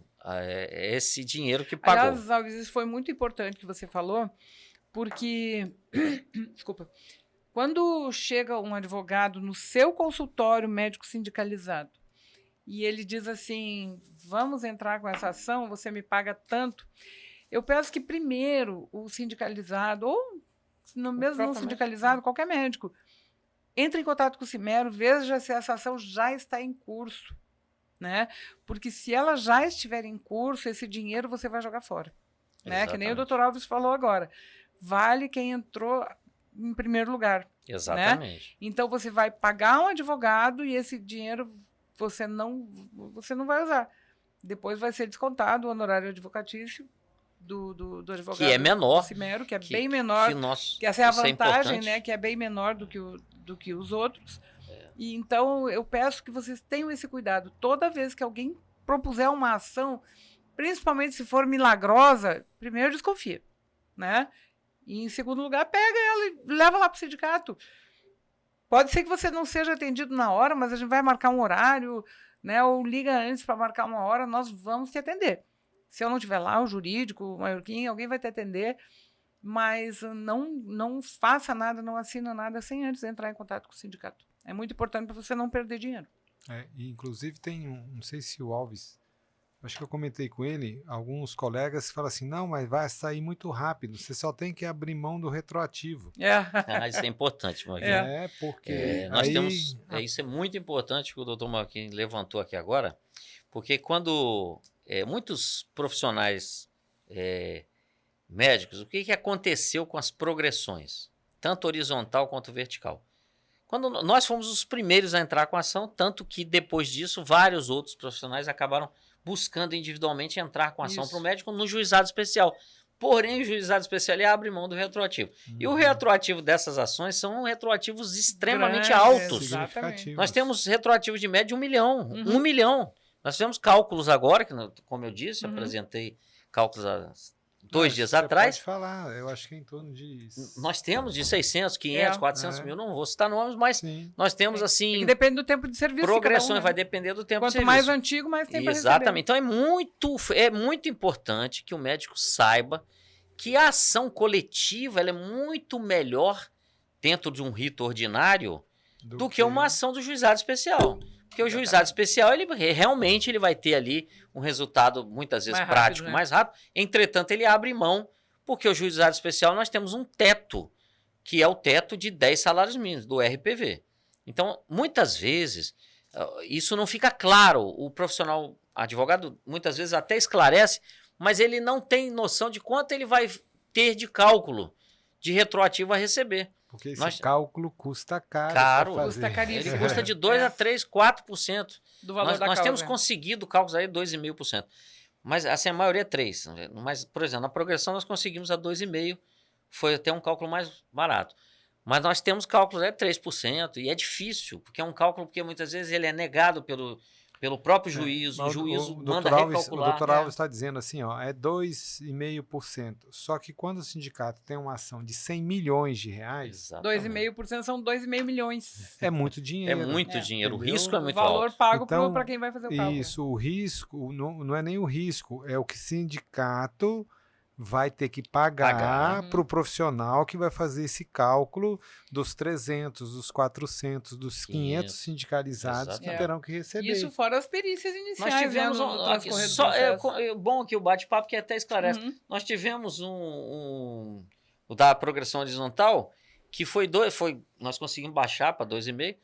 esse dinheiro que pagou. Aliás, Alves, isso foi muito importante que você falou, porque... Desculpa. Quando chega um advogado no seu consultório médico sindicalizado e ele diz assim, vamos entrar com essa ação, você me paga tanto. Eu peço que primeiro o sindicalizado, ou mesmo não sindicalizado, qualquer médico, entre em contato com o Simero, veja se essa ação já está em curso, né? Porque se ela já estiver em curso, esse dinheiro você vai jogar fora. Né? Que nem o Dr. Alves falou agora. Vale quem entrou em primeiro lugar. Exatamente. Né? Então você vai pagar um advogado e esse dinheiro você não vai usar. Depois vai ser descontado o honorário advocatício do advogado. Que é menor. Do Simero, que é bem menor. Que essa é a vantagem, né? Que é bem menor do que os outros. E então eu peço que vocês tenham esse cuidado. Toda vez que alguém propuser uma ação, principalmente se for milagrosa, primeiro desconfia, né? E em segundo lugar, pega ela e leva lá para o sindicato. Pode ser que você não seja atendido na hora, mas a gente vai marcar um horário, né? Ou liga antes para marcar uma hora, nós vamos te atender. Se eu não estiver lá, o jurídico, o maiorquim, alguém vai te atender, mas não faça nada, não assina nada sem antes entrar em contato com o sindicato. É muito importante para você não perder dinheiro. E inclusive tem não sei se o Alves, acho que eu comentei com ele, alguns colegas falam assim, não, mas vai sair muito rápido, você só tem que abrir mão do retroativo. Isso é importante, Marquinhos. Porque nós temos, isso é muito importante que o doutor Marquinhos levantou aqui agora, porque quando muitos profissionais médicos, o que aconteceu com as progressões, tanto horizontal quanto vertical? Quando nós fomos os primeiros a entrar com a ação, tanto que depois disso vários outros profissionais acabaram buscando individualmente entrar com a ação para o médico no juizado especial. Porém, o juizado especial ele abre mão do retroativo. E o retroativo dessas ações são retroativos extremamente altos. Nós temos retroativos de média de 1 milhão. 1 milhão. Nós fizemos cálculos agora, que, como eu disse, apresentei cálculos há 2 dias atrás. Pode falar, eu acho que é em torno de... Nós temos de 600, 500, 400 mil, não vou citar nomes, mas nós temos assim... que depende do tempo de serviço. Progressões, vai depender do tempo de serviço. Quanto mais antigo, mais tempo para receber. Exatamente. Então é muito importante que o médico saiba que a ação coletiva ela é muito melhor dentro de um rito ordinário do que uma ação do juizado especial. Porque o juizado especial, ele realmente vai ter ali um resultado, muitas vezes mais prático, rápido, mais rápido. Entretanto, ele abre mão, porque o juizado especial nós temos um teto, que é o teto de 10 salários mínimos, do RPV. Então, muitas vezes, isso não fica claro. O profissional advogado, muitas vezes, até esclarece, mas ele não tem noção de quanto ele vai ter de cálculo de retroativo a receber. Porque esse cálculo custa caro. Custa caríssimo. Ele custa de 2% a 3%, 4% do valor da causa. Nós temos conseguido cálculos aí 2,5%. Mas assim, a maioria é 3%. Mas, por exemplo, na progressão nós conseguimos a 2,5%. Foi até um cálculo mais barato. Mas nós temos cálculos 3%. E é difícil, porque é um cálculo que muitas vezes ele é negado pelo próprio juiz, o juiz manda recalcular. O doutor Alves está dizendo assim, é 2,5%. Só que quando o sindicato tem uma ação de 100 milhões de reais... 2,5% são 2,5 milhões. É muito dinheiro. É muito dinheiro. Entendeu? O risco é muito alto. O valor pago então, para quem vai fazer o cálculo. Isso, o risco, não é nem o risco, é o que o sindicato vai ter que pagar para o profissional que vai fazer esse cálculo dos 300, dos 400, dos 500 sindicalizados que terão que receber. Isso fora as perícias iniciais. Nós tivemos bom aqui o bate-papo que até esclarece. Nós tivemos o da progressão horizontal que nós conseguimos baixar para 2,5%,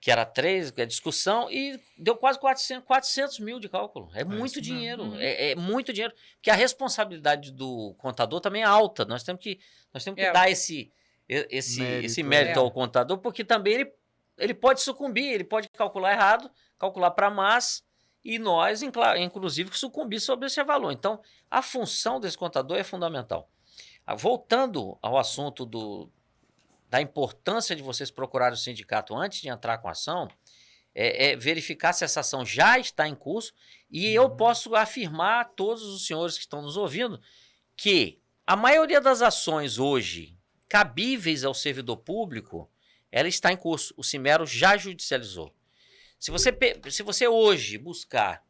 que era 3%, que é discussão, e deu quase 400 mil de cálculo. É muito dinheiro. É muito dinheiro. Porque a responsabilidade do contador também é alta. Nós temos que dar esse mérito ao contador, porque também ele pode sucumbir, ele pode calcular errado, calcular para mais, e nós, inclusive, sucumbir sobre esse valor. Então, a função desse contador é fundamental. Voltando ao assunto da importância de vocês procurarem o sindicato antes de entrar com a ação, verificar se essa ação já está em curso, e eu posso afirmar a todos os senhores que estão nos ouvindo que a maioria das ações hoje cabíveis ao servidor público, ela está em curso. O Simero já judicializou. Se você hoje buscar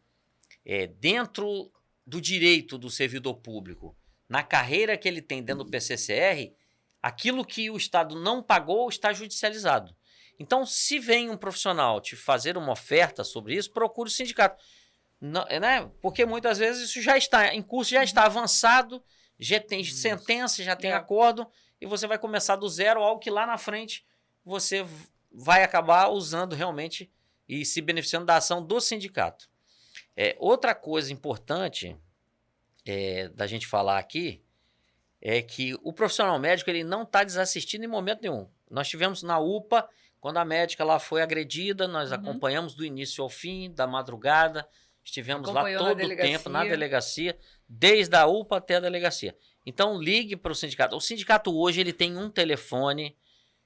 dentro do direito do servidor público, na carreira que ele tem dentro do PCCR, aquilo que o Estado não pagou está judicializado. Então, se vem um profissional te fazer uma oferta sobre isso, procure o sindicato. Não, né? Porque muitas vezes isso já está em curso, já está avançado, já tem sentença, já tem acordo, e você vai começar do zero, algo que lá na frente você vai acabar usando realmente e se beneficiando da ação do sindicato. Outra coisa importante da gente falar aqui é que o profissional médico ele não está desassistindo em momento nenhum. Nós tivemos na UPA, quando a médica lá foi agredida, nós acompanhamos do início ao fim, da madrugada, estivemos lá todo o tempo na delegacia, desde a UPA até a delegacia. Então ligue para o sindicato. O sindicato hoje ele tem um telefone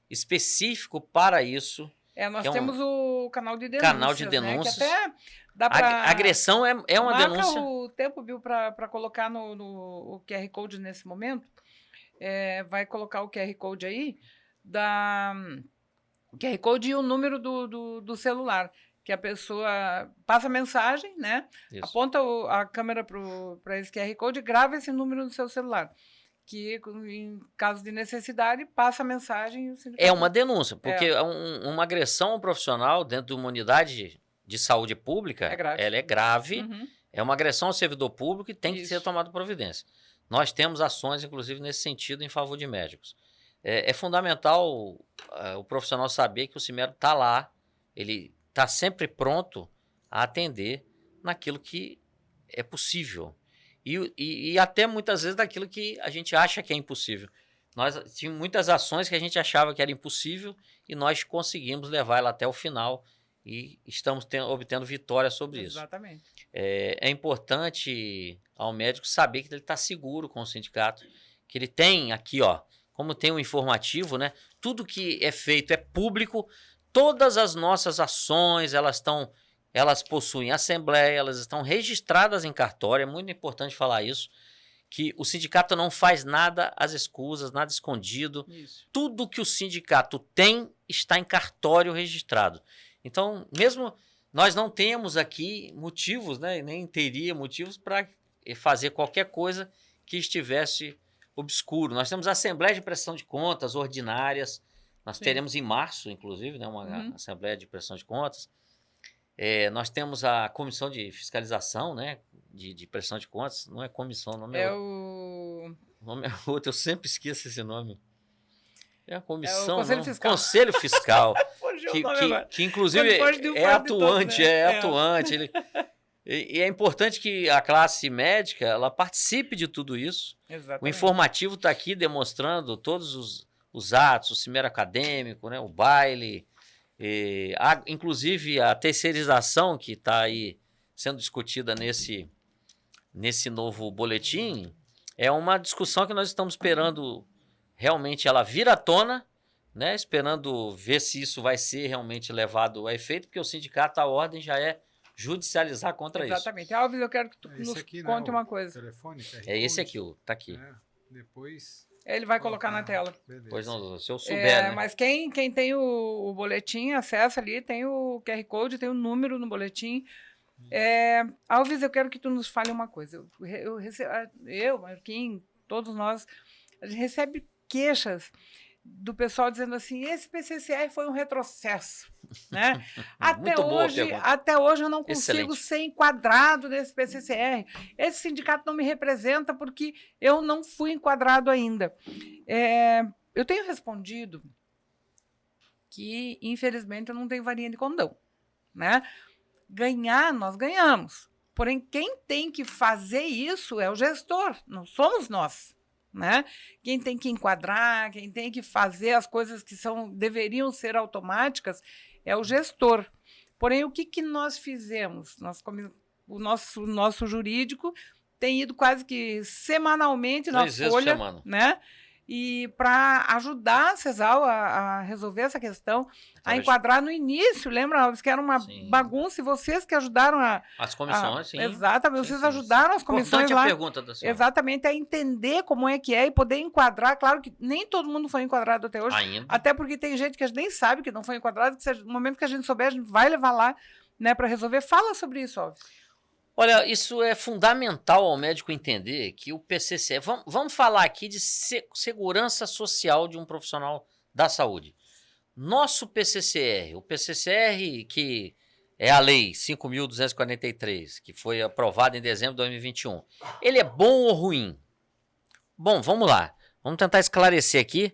específico para isso. Nós temos o canal de denúncias. Canal de denúncias. Né? Que até dá pra... Agressão é uma denúncia. Marca o tempo, Bill, para colocar no QR Code nesse momento. Vai colocar o QR Code aí, o QR Code e o número do celular, que a pessoa passa a mensagem, né? Isso. Aponta a câmera para esse QR Code e grava esse número no seu celular. Que, em caso de necessidade, passa a mensagem. É uma denúncia, porque uma agressão ao profissional dentro de uma unidade de saúde pública, ela é grave, é uma agressão ao servidor público e tem que ser tomada providência. Nós temos ações, inclusive, nesse sentido, em favor de médicos. É fundamental o profissional saber que o Simero está lá, ele está sempre pronto a atender naquilo que é possível. E até muitas vezes daquilo que a gente acha que é impossível. Nós tínhamos muitas ações que a gente achava que era impossível e nós conseguimos levar ela até o final e estamos obtendo vitória sobre isso. Exatamente. É importante ao médico saber que ele está seguro com o sindicato, que ele tem aqui, como tem um informativo, né? Tudo que é feito é público, todas as nossas ações, elas possuem assembleia, elas estão registradas em cartório, é muito importante falar isso, que o sindicato não faz nada às escusas, nada escondido. Isso. Tudo que o sindicato tem está em cartório registrado. Então, mesmo nós não temos aqui motivos, né, nem teria motivos para fazer qualquer coisa que estivesse obscuro. Nós temos a Assembleia de Prestação de Contas ordinárias, nós teremos em março, inclusive, né, uma Assembleia de Prestação de Contas. Nós temos a Comissão de Fiscalização, né, de Prestação de Contas, não é comissão, o nome o nome é outro, eu sempre esqueço esse nome. É a comissão, Conselho Fiscal. Conselho Fiscal, que inclusive é atuante, atuante. E é importante que a classe médica ela participe de tudo isso. Exatamente. O informativo está aqui demonstrando todos os atos, o cimério acadêmico, né, o baile, inclusive a terceirização que está aí sendo discutida nesse novo boletim, é uma discussão que nós estamos esperando realmente ela vir à tona, né, esperando ver se isso vai ser realmente levado a efeito, porque o sindicato, a ordem já é judicializar contra isso. Exatamente. Alves, eu quero que tu nos conte uma coisa. Telefone, esse aqui, tá aqui. Depois... Ele vai colocar na tela. Beleza. Pois não, se eu souber, né? Mas quem tem o boletim, acessa ali, tem o QR Code, tem o número no boletim. Alves, eu quero que tu nos fale uma coisa. Eu, Marquinhos, todos nós, a gente recebe queixas do pessoal dizendo assim, esse PCCR foi um retrocesso, né? Até hoje eu não consigo ser enquadrado nesse PCCR. Esse sindicato não me representa porque eu não fui enquadrado ainda. Eu tenho respondido que, infelizmente, eu não tenho varinha de condão, né? Ganhar, nós ganhamos. Porém, quem tem que fazer isso é o gestor, não somos nós. Né? Quem tem que enquadrar, quem tem que fazer as coisas que deveriam ser automáticas é o gestor. Porém, o que nós fizemos? O nosso jurídico tem ido quase que semanalmente na Folha, né? E para ajudar a CESAL a resolver essa questão, a enquadrar no início, lembra, Alves, que era uma bagunça, e vocês que ajudaram as comissões, sim. Exatamente, vocês ajudaram as comissões lá. A pergunta da senhora. Exatamente, a entender como é que é e poder enquadrar. Claro que nem todo mundo foi enquadrado até hoje, ainda. Até porque tem gente que a gente nem sabe que não foi enquadrado, que no momento que a gente souber, a gente vai levar lá, né, para resolver. Fala sobre isso, Alves. Olha, isso é fundamental ao médico entender que o PCCR... Vamos falar aqui de segurança social de um profissional da saúde. Nosso PCCR, o PCCR que é a lei 5.243, que foi aprovada em dezembro de 2021, ele é bom ou ruim? Bom, vamos lá. Vamos tentar esclarecer aqui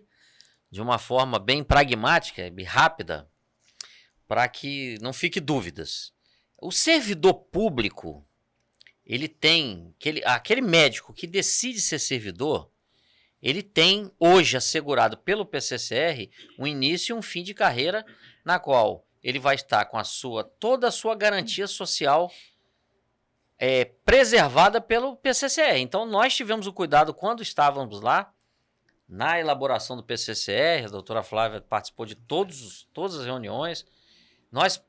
de uma forma bem pragmática e rápida, para que não fique dúvidas. O servidor público, ele tem, aquele médico que decide ser servidor, ele tem hoje assegurado pelo PCCR um início e um fim de carreira, na qual ele vai estar com toda a sua garantia social preservada pelo PCCR. Então, nós tivemos o cuidado, quando estávamos lá, na elaboração do PCCR, a doutora Flávia participou de todas as reuniões, nós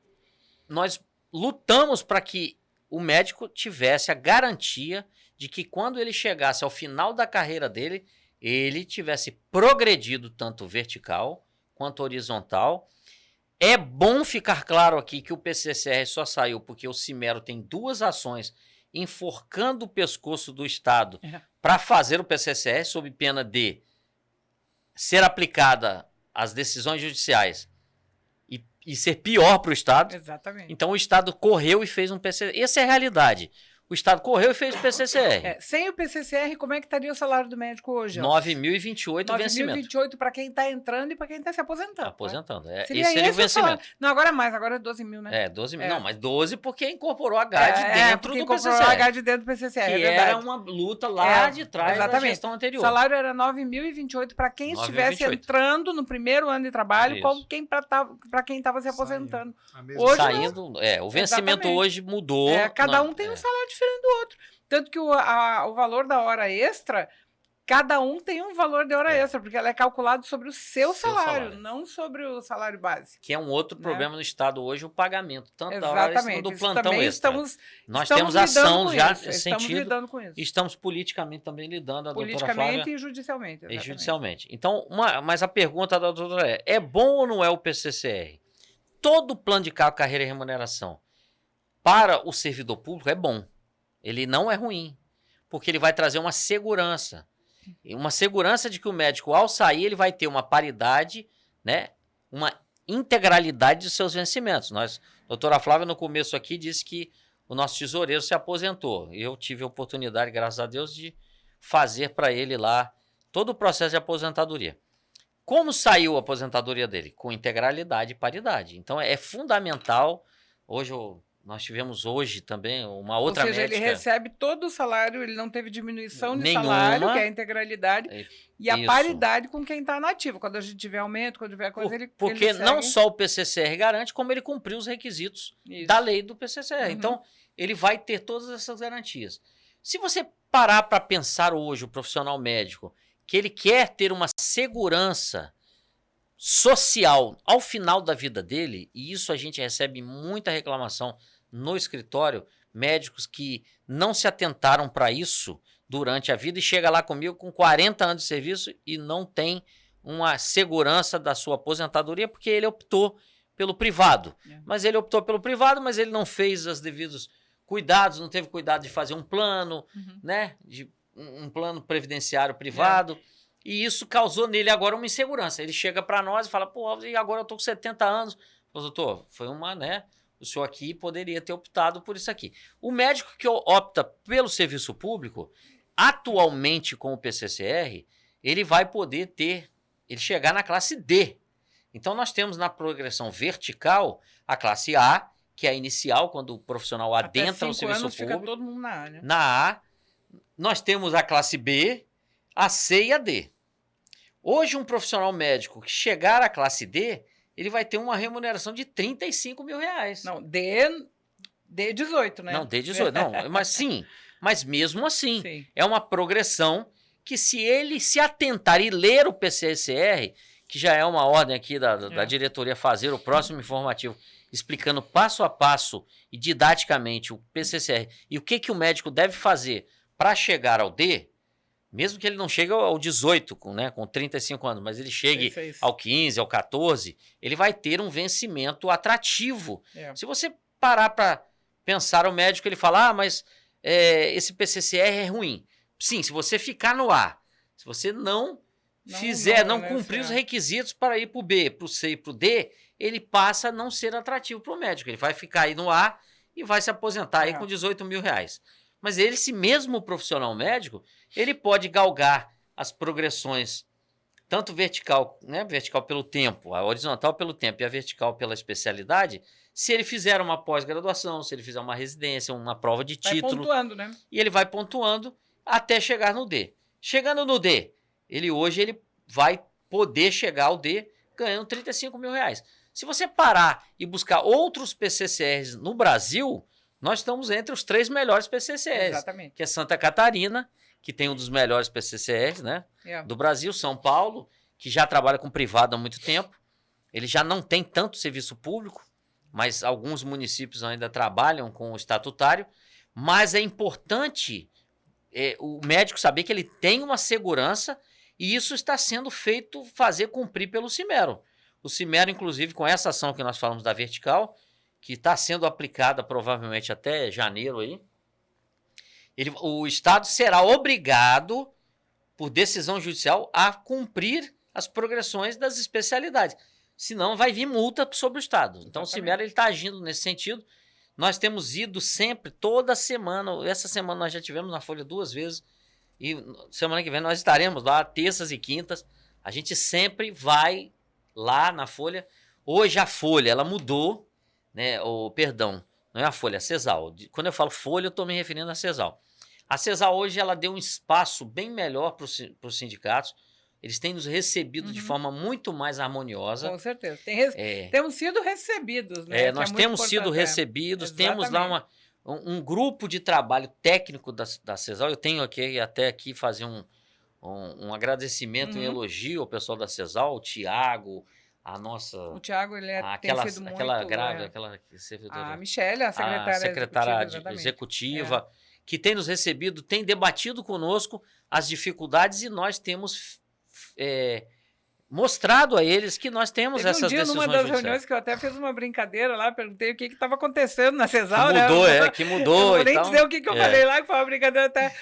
lutamos para que o médico tivesse a garantia de que quando ele chegasse ao final da carreira dele, ele tivesse progredido tanto vertical quanto horizontal. É bom ficar claro aqui que o PCCR só saiu porque o Simero tem 2 ações enforcando o pescoço do Estado para fazer o PCCR, sob pena de ser aplicada as decisões judiciais e ser pior para o Estado. Exatamente. Então o Estado correu e fez um PCCR. Essa é a realidade. O Estado correu e fez o PCCR. Sem o PCCR, como é que estaria o salário do médico hoje? 9.028 vencimento. 9.028 para quem está entrando e para quem está se aposentando. Aposentando. Esse seria o vencimento. Não, agora é mais, agora é 12 mil, né? 12 mil. Não, mas 12 porque incorporou a GAD dentro do PCCR. Incorporou a GAD dentro do PCCR, que era uma luta lá de trás da gestão anterior. O salário era 9.028 para quem estivesse entrando no primeiro ano de trabalho, como para quem estava se aposentando. Hoje, saindo, o vencimento hoje mudou. Cada um tem um salário diferente do outro. Tanto que o valor da hora extra, cada um tem um valor de hora extra, porque ela é calculado sobre o seu salário, não sobre o salário base. Que é um outro problema no Estado hoje, o pagamento, tanto da hora extra quanto do plantão extra. Nós temos ação já nesse sentido. Estamos lidando com isso. Estamos politicamente também lidando, a doutora Flávia. E judicialmente. E judicialmente. Então, mas a pergunta da doutora é bom ou não é o PCCR? Todo plano de carreira e remuneração para o servidor público é bom. Ele não é ruim, porque ele vai trazer uma segurança. Uma segurança de que o médico, ao sair, ele vai ter uma paridade, né, uma integralidade de seus vencimentos. A doutora Flávia, no começo aqui, disse que o nosso tesoureiro se aposentou. Eu tive a oportunidade, graças a Deus, de fazer para ele lá todo o processo de aposentadoria. Como saiu a aposentadoria dele? Com integralidade e paridade. Então, é fundamental. Nós tivemos hoje também uma outra médica. Ou seja, ele recebe todo o salário, ele não teve diminuição de salário, que é a integralidade, e a paridade com quem está nativo. Quando a gente tiver aumento, quando tiver coisa, porque ele não só o PCCR garante, como ele cumpriu os requisitos da lei do PCCR. Então, ele vai ter todas essas garantias. Se você parar para pensar hoje, o profissional médico, que ele quer ter uma segurança social ao final da vida dele, e isso a gente recebe muita reclamação no escritório, médicos que não se atentaram para isso durante a vida e chega lá comigo com 40 anos de serviço e não tem uma segurança da sua aposentadoria porque ele optou pelo privado. Mas ele optou pelo privado, mas ele não fez os devidos cuidados, não teve cuidado de fazer um plano, né, um plano previdenciário privado. E isso causou nele agora uma insegurança. Ele chega para nós e fala, e agora eu tô com 70 anos. Doutor, foi o senhor aqui poderia ter optado por isso aqui. O médico que opta pelo serviço público, atualmente com o PCCR, ele vai poder ele chegar na classe D. Então nós temos na progressão vertical a classe A, que é a inicial, quando o profissional adentra o serviço público. Fica todo mundo na A, né? Na A, nós temos a classe B, a C e a D. Hoje, um profissional médico que chegar à classe D, ele vai ter uma remuneração de R$35 mil. Não, D18, né? Não, D18, não. Mas mesmo assim, é uma progressão que se ele se atentar e ler o PCCR, que já é uma ordem aqui da diretoria fazer o próximo informativo, explicando passo a passo e didaticamente o PCCR e o que o médico deve fazer para chegar ao D, mesmo que ele não chegue ao 18, com 35 anos, mas ele chegue ao 15, ao 14, ele vai ter um vencimento atrativo. Se você parar para pensar o médico, ele fala, mas esse PCCR é ruim. Sim, se você ficar no A, se você não não cumprir os requisitos para ir para o B, para o C e para o D, ele passa a não ser atrativo para o médico. Ele vai ficar aí no A e vai se aposentar aí com 18 mil reais. Mas ele, esse mesmo profissional médico, ele pode galgar as progressões, tanto vertical, né, vertical pelo tempo, a horizontal pelo tempo e a vertical pela especialidade, se ele fizer uma pós-graduação, se ele fizer uma residência, uma prova de título. Vai pontuando, né? E ele vai pontuando até chegar no D. Chegando no D, hoje ele vai poder chegar ao D ganhando 35 mil reais. Se você parar e buscar outros PCCRs no Brasil, nós estamos entre os 3 melhores PCCRs. Exatamente. Que é Santa Catarina, que tem um dos melhores PCCRs, né? Do Brasil, São Paulo, que já trabalha com privado há muito tempo. Ele já não tem tanto serviço público, mas alguns municípios ainda trabalham com o estatutário. Mas é importante o médico saber que ele tem uma segurança e isso está sendo feito fazer cumprir pelo Simero. O Simero, inclusive, com essa ação que nós falamos da vertical, que está sendo aplicada provavelmente até janeiro aí, o Estado será obrigado, por decisão judicial, a cumprir as progressões das especialidades. Senão vai vir multa sobre o Estado. Então o Simero está agindo nesse sentido. Nós temos ido sempre, toda semana. Essa semana nós já tivemos na Folha 2 vezes. E semana que vem nós estaremos lá, terças e quintas. A gente sempre vai lá na Folha. Hoje a Folha, ela mudou, né? Perdão, não é a Folha, é a CESAL. Quando eu falo Folha, eu estou me referindo à CESAL. A CESAL hoje ela deu um espaço bem melhor para os sindicatos. Eles têm nos recebido de forma muito mais harmoniosa. Com certeza. Temos sido recebidos, né? Nós temos sido recebidos, temos lá um grupo de trabalho técnico da CESAL. Eu tenho até aqui fazer um agradecimento, um elogio ao pessoal da CESAL, o Tiago, a nossa... O Tiago, ele tem sido muito... A Michele, a secretária executiva que tem nos recebido, tem debatido conosco as dificuldades e nós temos... mostrado a eles que nós temos essas decisões judiciais. Numa das reuniões que eu até fiz uma brincadeira lá, perguntei o que estava acontecendo na CESAL, que mudou. Eu vou nem dizer o que eu falei lá, que foi uma brincadeira até...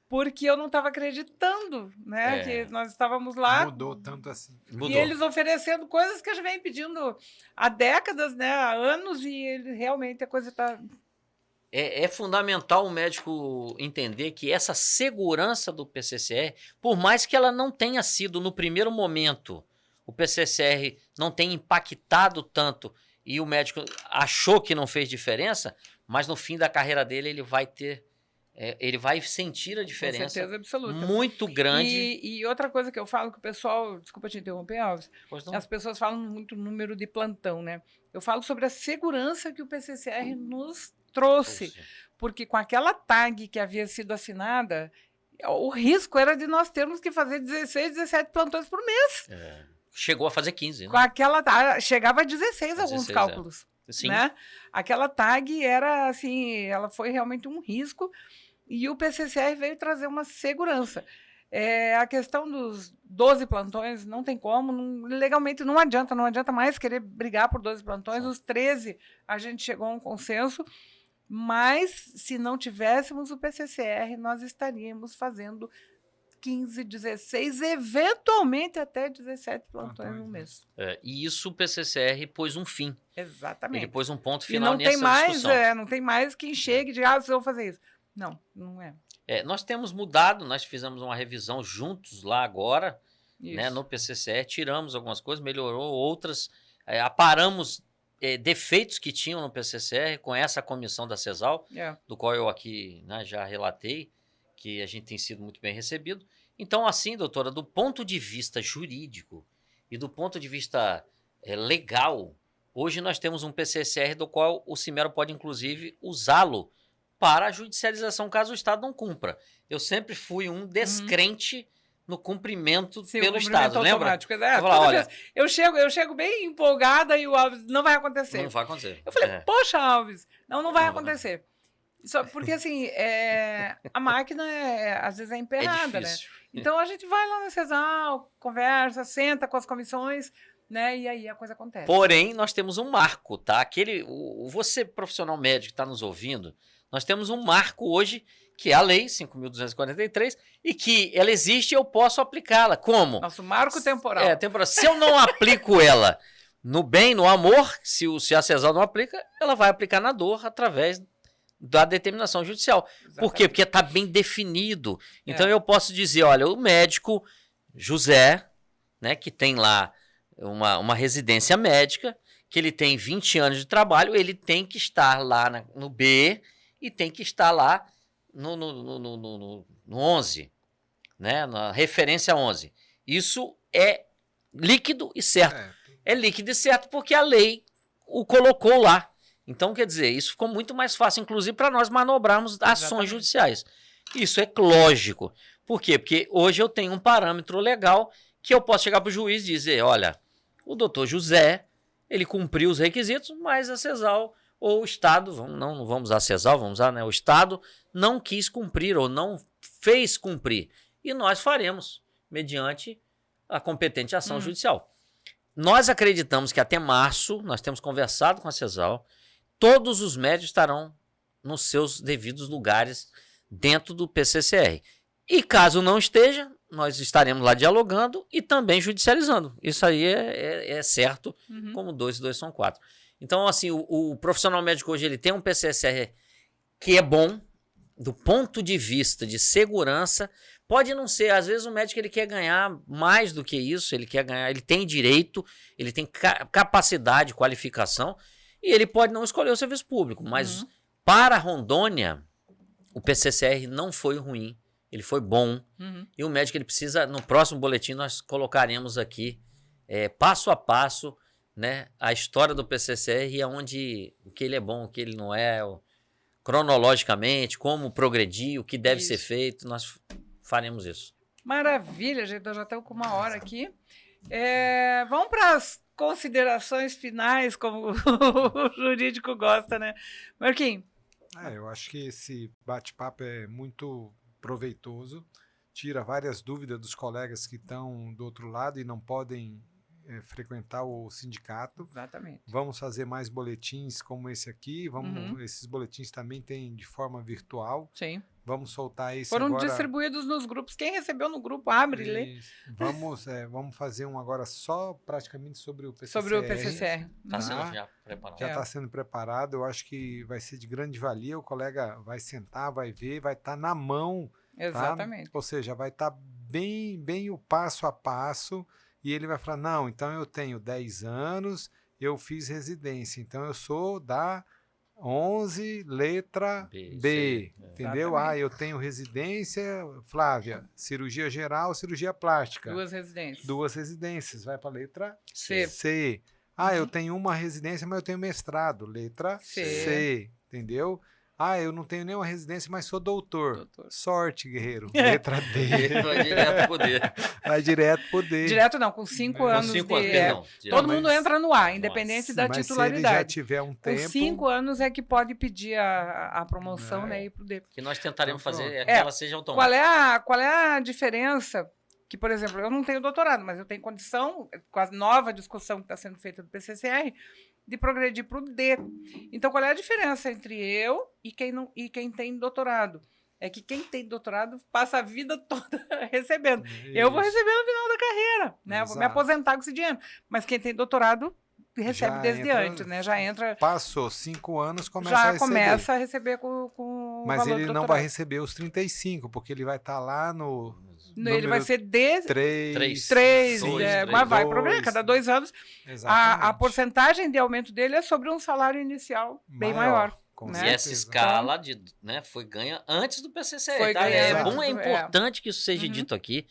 Porque eu não estava acreditando, né? Que nós estávamos lá. Mudou tanto assim. E eles oferecendo coisas que a gente vem pedindo há décadas, né? Há anos, e realmente a coisa está... É fundamental o médico entender que essa segurança do PCCR, por mais que ela não tenha sido no primeiro momento, o PCCR não tenha impactado tanto e o médico achou que não fez diferença, mas no fim da carreira dele ele vai ter, ele vai sentir a diferença. Com certeza absoluta. Muito grande. E outra coisa que eu falo que o pessoal, desculpa te interromper, Alves, as pessoas falam muito número de plantão, né? Eu falo sobre a segurança que o PCCR nos trouxe, porque com aquela tag que havia sido assinada, o risco era de nós termos que fazer 16, 17 plantões por mês. Chegou a fazer 15, né? Com aquela chegava a 16 alguns cálculos. Sim. Né? Aquela tag era assim, ela foi realmente um risco e o PCCR veio trazer uma segurança. A questão dos 12 plantões não tem como, legalmente não adianta mais querer brigar por 12 plantões. Os 13 a gente chegou a um consenso. Mas, se não tivéssemos o PCCR, nós estaríamos fazendo 15, 16, eventualmente até 17 plantões no mês. E isso o PCCR pôs um fim. Exatamente. Ele pôs um ponto final nessa discussão. Não tem mais quem chegue e diga, eu vou fazer isso. Não é. Nós temos mudado, nós fizemos uma revisão juntos lá agora, né, no PCCR, tiramos algumas coisas, melhorou outras, aparamos defeitos que tinham no PCCR com essa comissão da CESAL, do qual eu aqui, né, já relatei, que a gente tem sido muito bem recebido. Então, assim, doutora, do ponto de vista jurídico e do ponto de vista legal, hoje nós temos um PCCR do qual o Simero pode, inclusive, usá-lo para a judicialização caso o Estado não cumpra. Eu sempre fui um descrente no cumprimento pelo Estado, lembra? Olha, eu chego bem empolgada e o Alves, não vai acontecer. Não vai acontecer. Eu falei, poxa, Alves, não vai acontecer. Só porque, assim, a máquina, às vezes, é emperrada, né? Então, a gente vai lá na CESAL, conversa, senta com as comissões, né? E aí a coisa acontece. Porém, nós temos um marco, tá? Você, profissional médico que está nos ouvindo, nós temos um marco hoje que é a lei 5.243, e que ela existe e eu posso aplicá-la. Como? Nosso marco temporal. Temporal. Se eu não aplico ela no bem, no amor, se a CESAL não aplica, ela vai aplicar na dor através da determinação judicial. Exatamente. Por quê? Porque está bem definido. Então eu posso dizer, olha, o médico José, né, que tem lá uma residência médica, que ele tem 20 anos de trabalho, ele tem que estar lá no B e tem que estar lá no 11, né, na referência 11. Isso é líquido e certo. É líquido e certo porque a lei o colocou lá. Então, quer dizer, isso ficou muito mais fácil, inclusive, para nós manobrarmos ações judiciais. Isso é lógico. Por quê? Porque hoje eu tenho um parâmetro legal que eu posso chegar para o juiz e dizer, olha, o doutor José, ele cumpriu os requisitos, mas a CESAL ou o Estado, não vamos usar a CESAL, vamos usar, né, o Estado não quis cumprir ou não fez cumprir. E nós faremos, mediante a competente ação judicial. Nós acreditamos que até março, nós temos conversado com a CESAL, todos os médicos estarão nos seus devidos lugares dentro do PCCR. E caso não esteja, nós estaremos lá dialogando e também judicializando. Isso aí é certo, como 2 e 2 são 4. Então, assim, o profissional médico hoje ele tem um PCCR que é bom, do ponto de vista de segurança. Pode não ser, às vezes o médico ele quer ganhar mais do que isso, ele quer ganhar, ele tem direito, ele tem capacidade, qualificação, e ele pode não escolher o serviço público, mas para Rondônia, o PCCR não foi ruim, ele foi bom, e o médico ele precisa, no próximo boletim nós colocaremos aqui, passo a passo, né, a história do PCCR e aonde, o que ele é bom, o que ele não é, cronologicamente, como progredir, o que deve ser feito, nós faremos isso. Maravilha, gente, nós já estamos com 1 hora aqui. Vamos para as considerações finais, como o jurídico gosta, né? Marquinhos. Eu acho que esse bate-papo é muito proveitoso, tira várias dúvidas dos colegas que estão do outro lado e não podem frequentar o sindicato. Exatamente. Vamos fazer mais boletins como esse aqui. Esses boletins também tem de forma virtual. Sim. Vamos soltar esse Foram agora. distribuídos nos grupos. Quem recebeu no grupo, abre e lê. Vamos fazer um agora só praticamente sobre o PCCR. Sobre o PCCR. Está sendo já preparado. Já está sendo preparado. Eu acho que vai ser de grande valia. O colega vai sentar, vai ver, vai estar na mão. Exatamente. Tá? Ou seja, vai estar bem o passo a passo. E ele vai falar, não, então eu tenho 10 anos, eu fiz residência, então eu sou da 11, letra B, entendeu? Exatamente. Eu tenho residência, Flávia, cirurgia geral, cirurgia plástica. 2 residências. 2 residências, vai para a letra C. C. Eu tenho uma residência, mas eu tenho mestrado, letra C, entendeu? Eu não tenho nenhuma residência, mas sou doutor. Sorte, guerreiro. Letra D. Vai direto pro D. Vai direto pro D. Direto não, com 5 anos de... todo mundo entra no A, independente da titularidade. Se ele já tiver um tempo... Com 5 anos é que pode pedir a promoção, né, ir pro D. Que nós tentaremos fazer que ela seja automática. Qual é a diferença? Que, por exemplo, eu não tenho doutorado, mas eu tenho condição, com a nova discussão que está sendo feita do PCCR, de progredir para o D. Então, qual é a diferença entre eu e quem tem doutorado? É que quem tem doutorado passa a vida toda recebendo. Isso. Eu vou receber no final da carreira, né? Eu vou me aposentar com esse dinheiro. Mas quem tem doutorado recebe já desde antes, né? Já entra... Passou 5 anos, começa a receber com mas valor ele não vai receber os 35, porque ele vai estar lá no... Ele vai ser de 3, mas vai progredir. Cada 2 anos, a porcentagem de aumento dele é sobre um salário inicial bem maior. Né? E essa escala foi ganha antes do PCCR. Tá? É importante que isso seja dito aqui,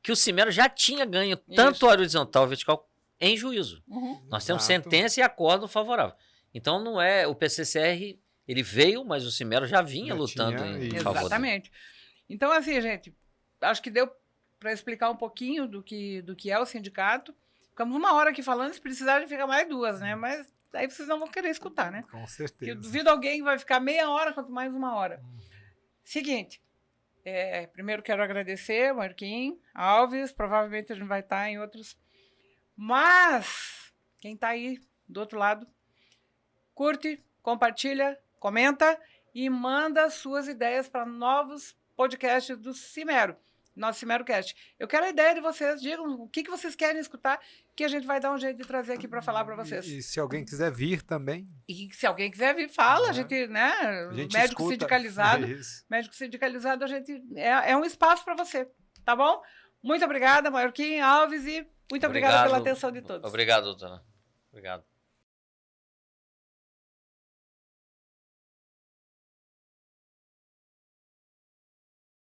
que o Simero já tinha ganho tanto a horizontal e vertical em juízo. Nós temos sentença e acordo favorável. Então não é o PCCR, ele veio, mas o Simero já vinha lutando em favor. Exatamente. Então assim, gente, acho que deu para explicar um pouquinho do que é o sindicato. Ficamos 1 hora aqui falando, se precisarem ficar mais 2, né? Mas aí vocês não vão querer escutar, né? Com certeza. Porque eu duvido alguém que vai ficar meia hora, quanto mais 1 hora. Seguinte, primeiro quero agradecer, Marquinhos, Alves, provavelmente a gente vai estar em outros. Mas, quem está aí do outro lado, curte, compartilha, comenta e manda suas ideias para novos podcasts do Cimero, nosso CimeroCast. Eu quero a ideia de vocês, digam o que vocês querem escutar, que a gente vai dar um jeito de trazer aqui para falar para vocês. E se alguém quiser vir também. E se alguém quiser vir, fala, a gente, né? A gente médico escuta. sindicalizado. Médico sindicalizado, a gente é um espaço para você, tá bom? Muito obrigada, Marquinhos Alves, e muito obrigada pela atenção de todos. Obrigado, doutora. Obrigado.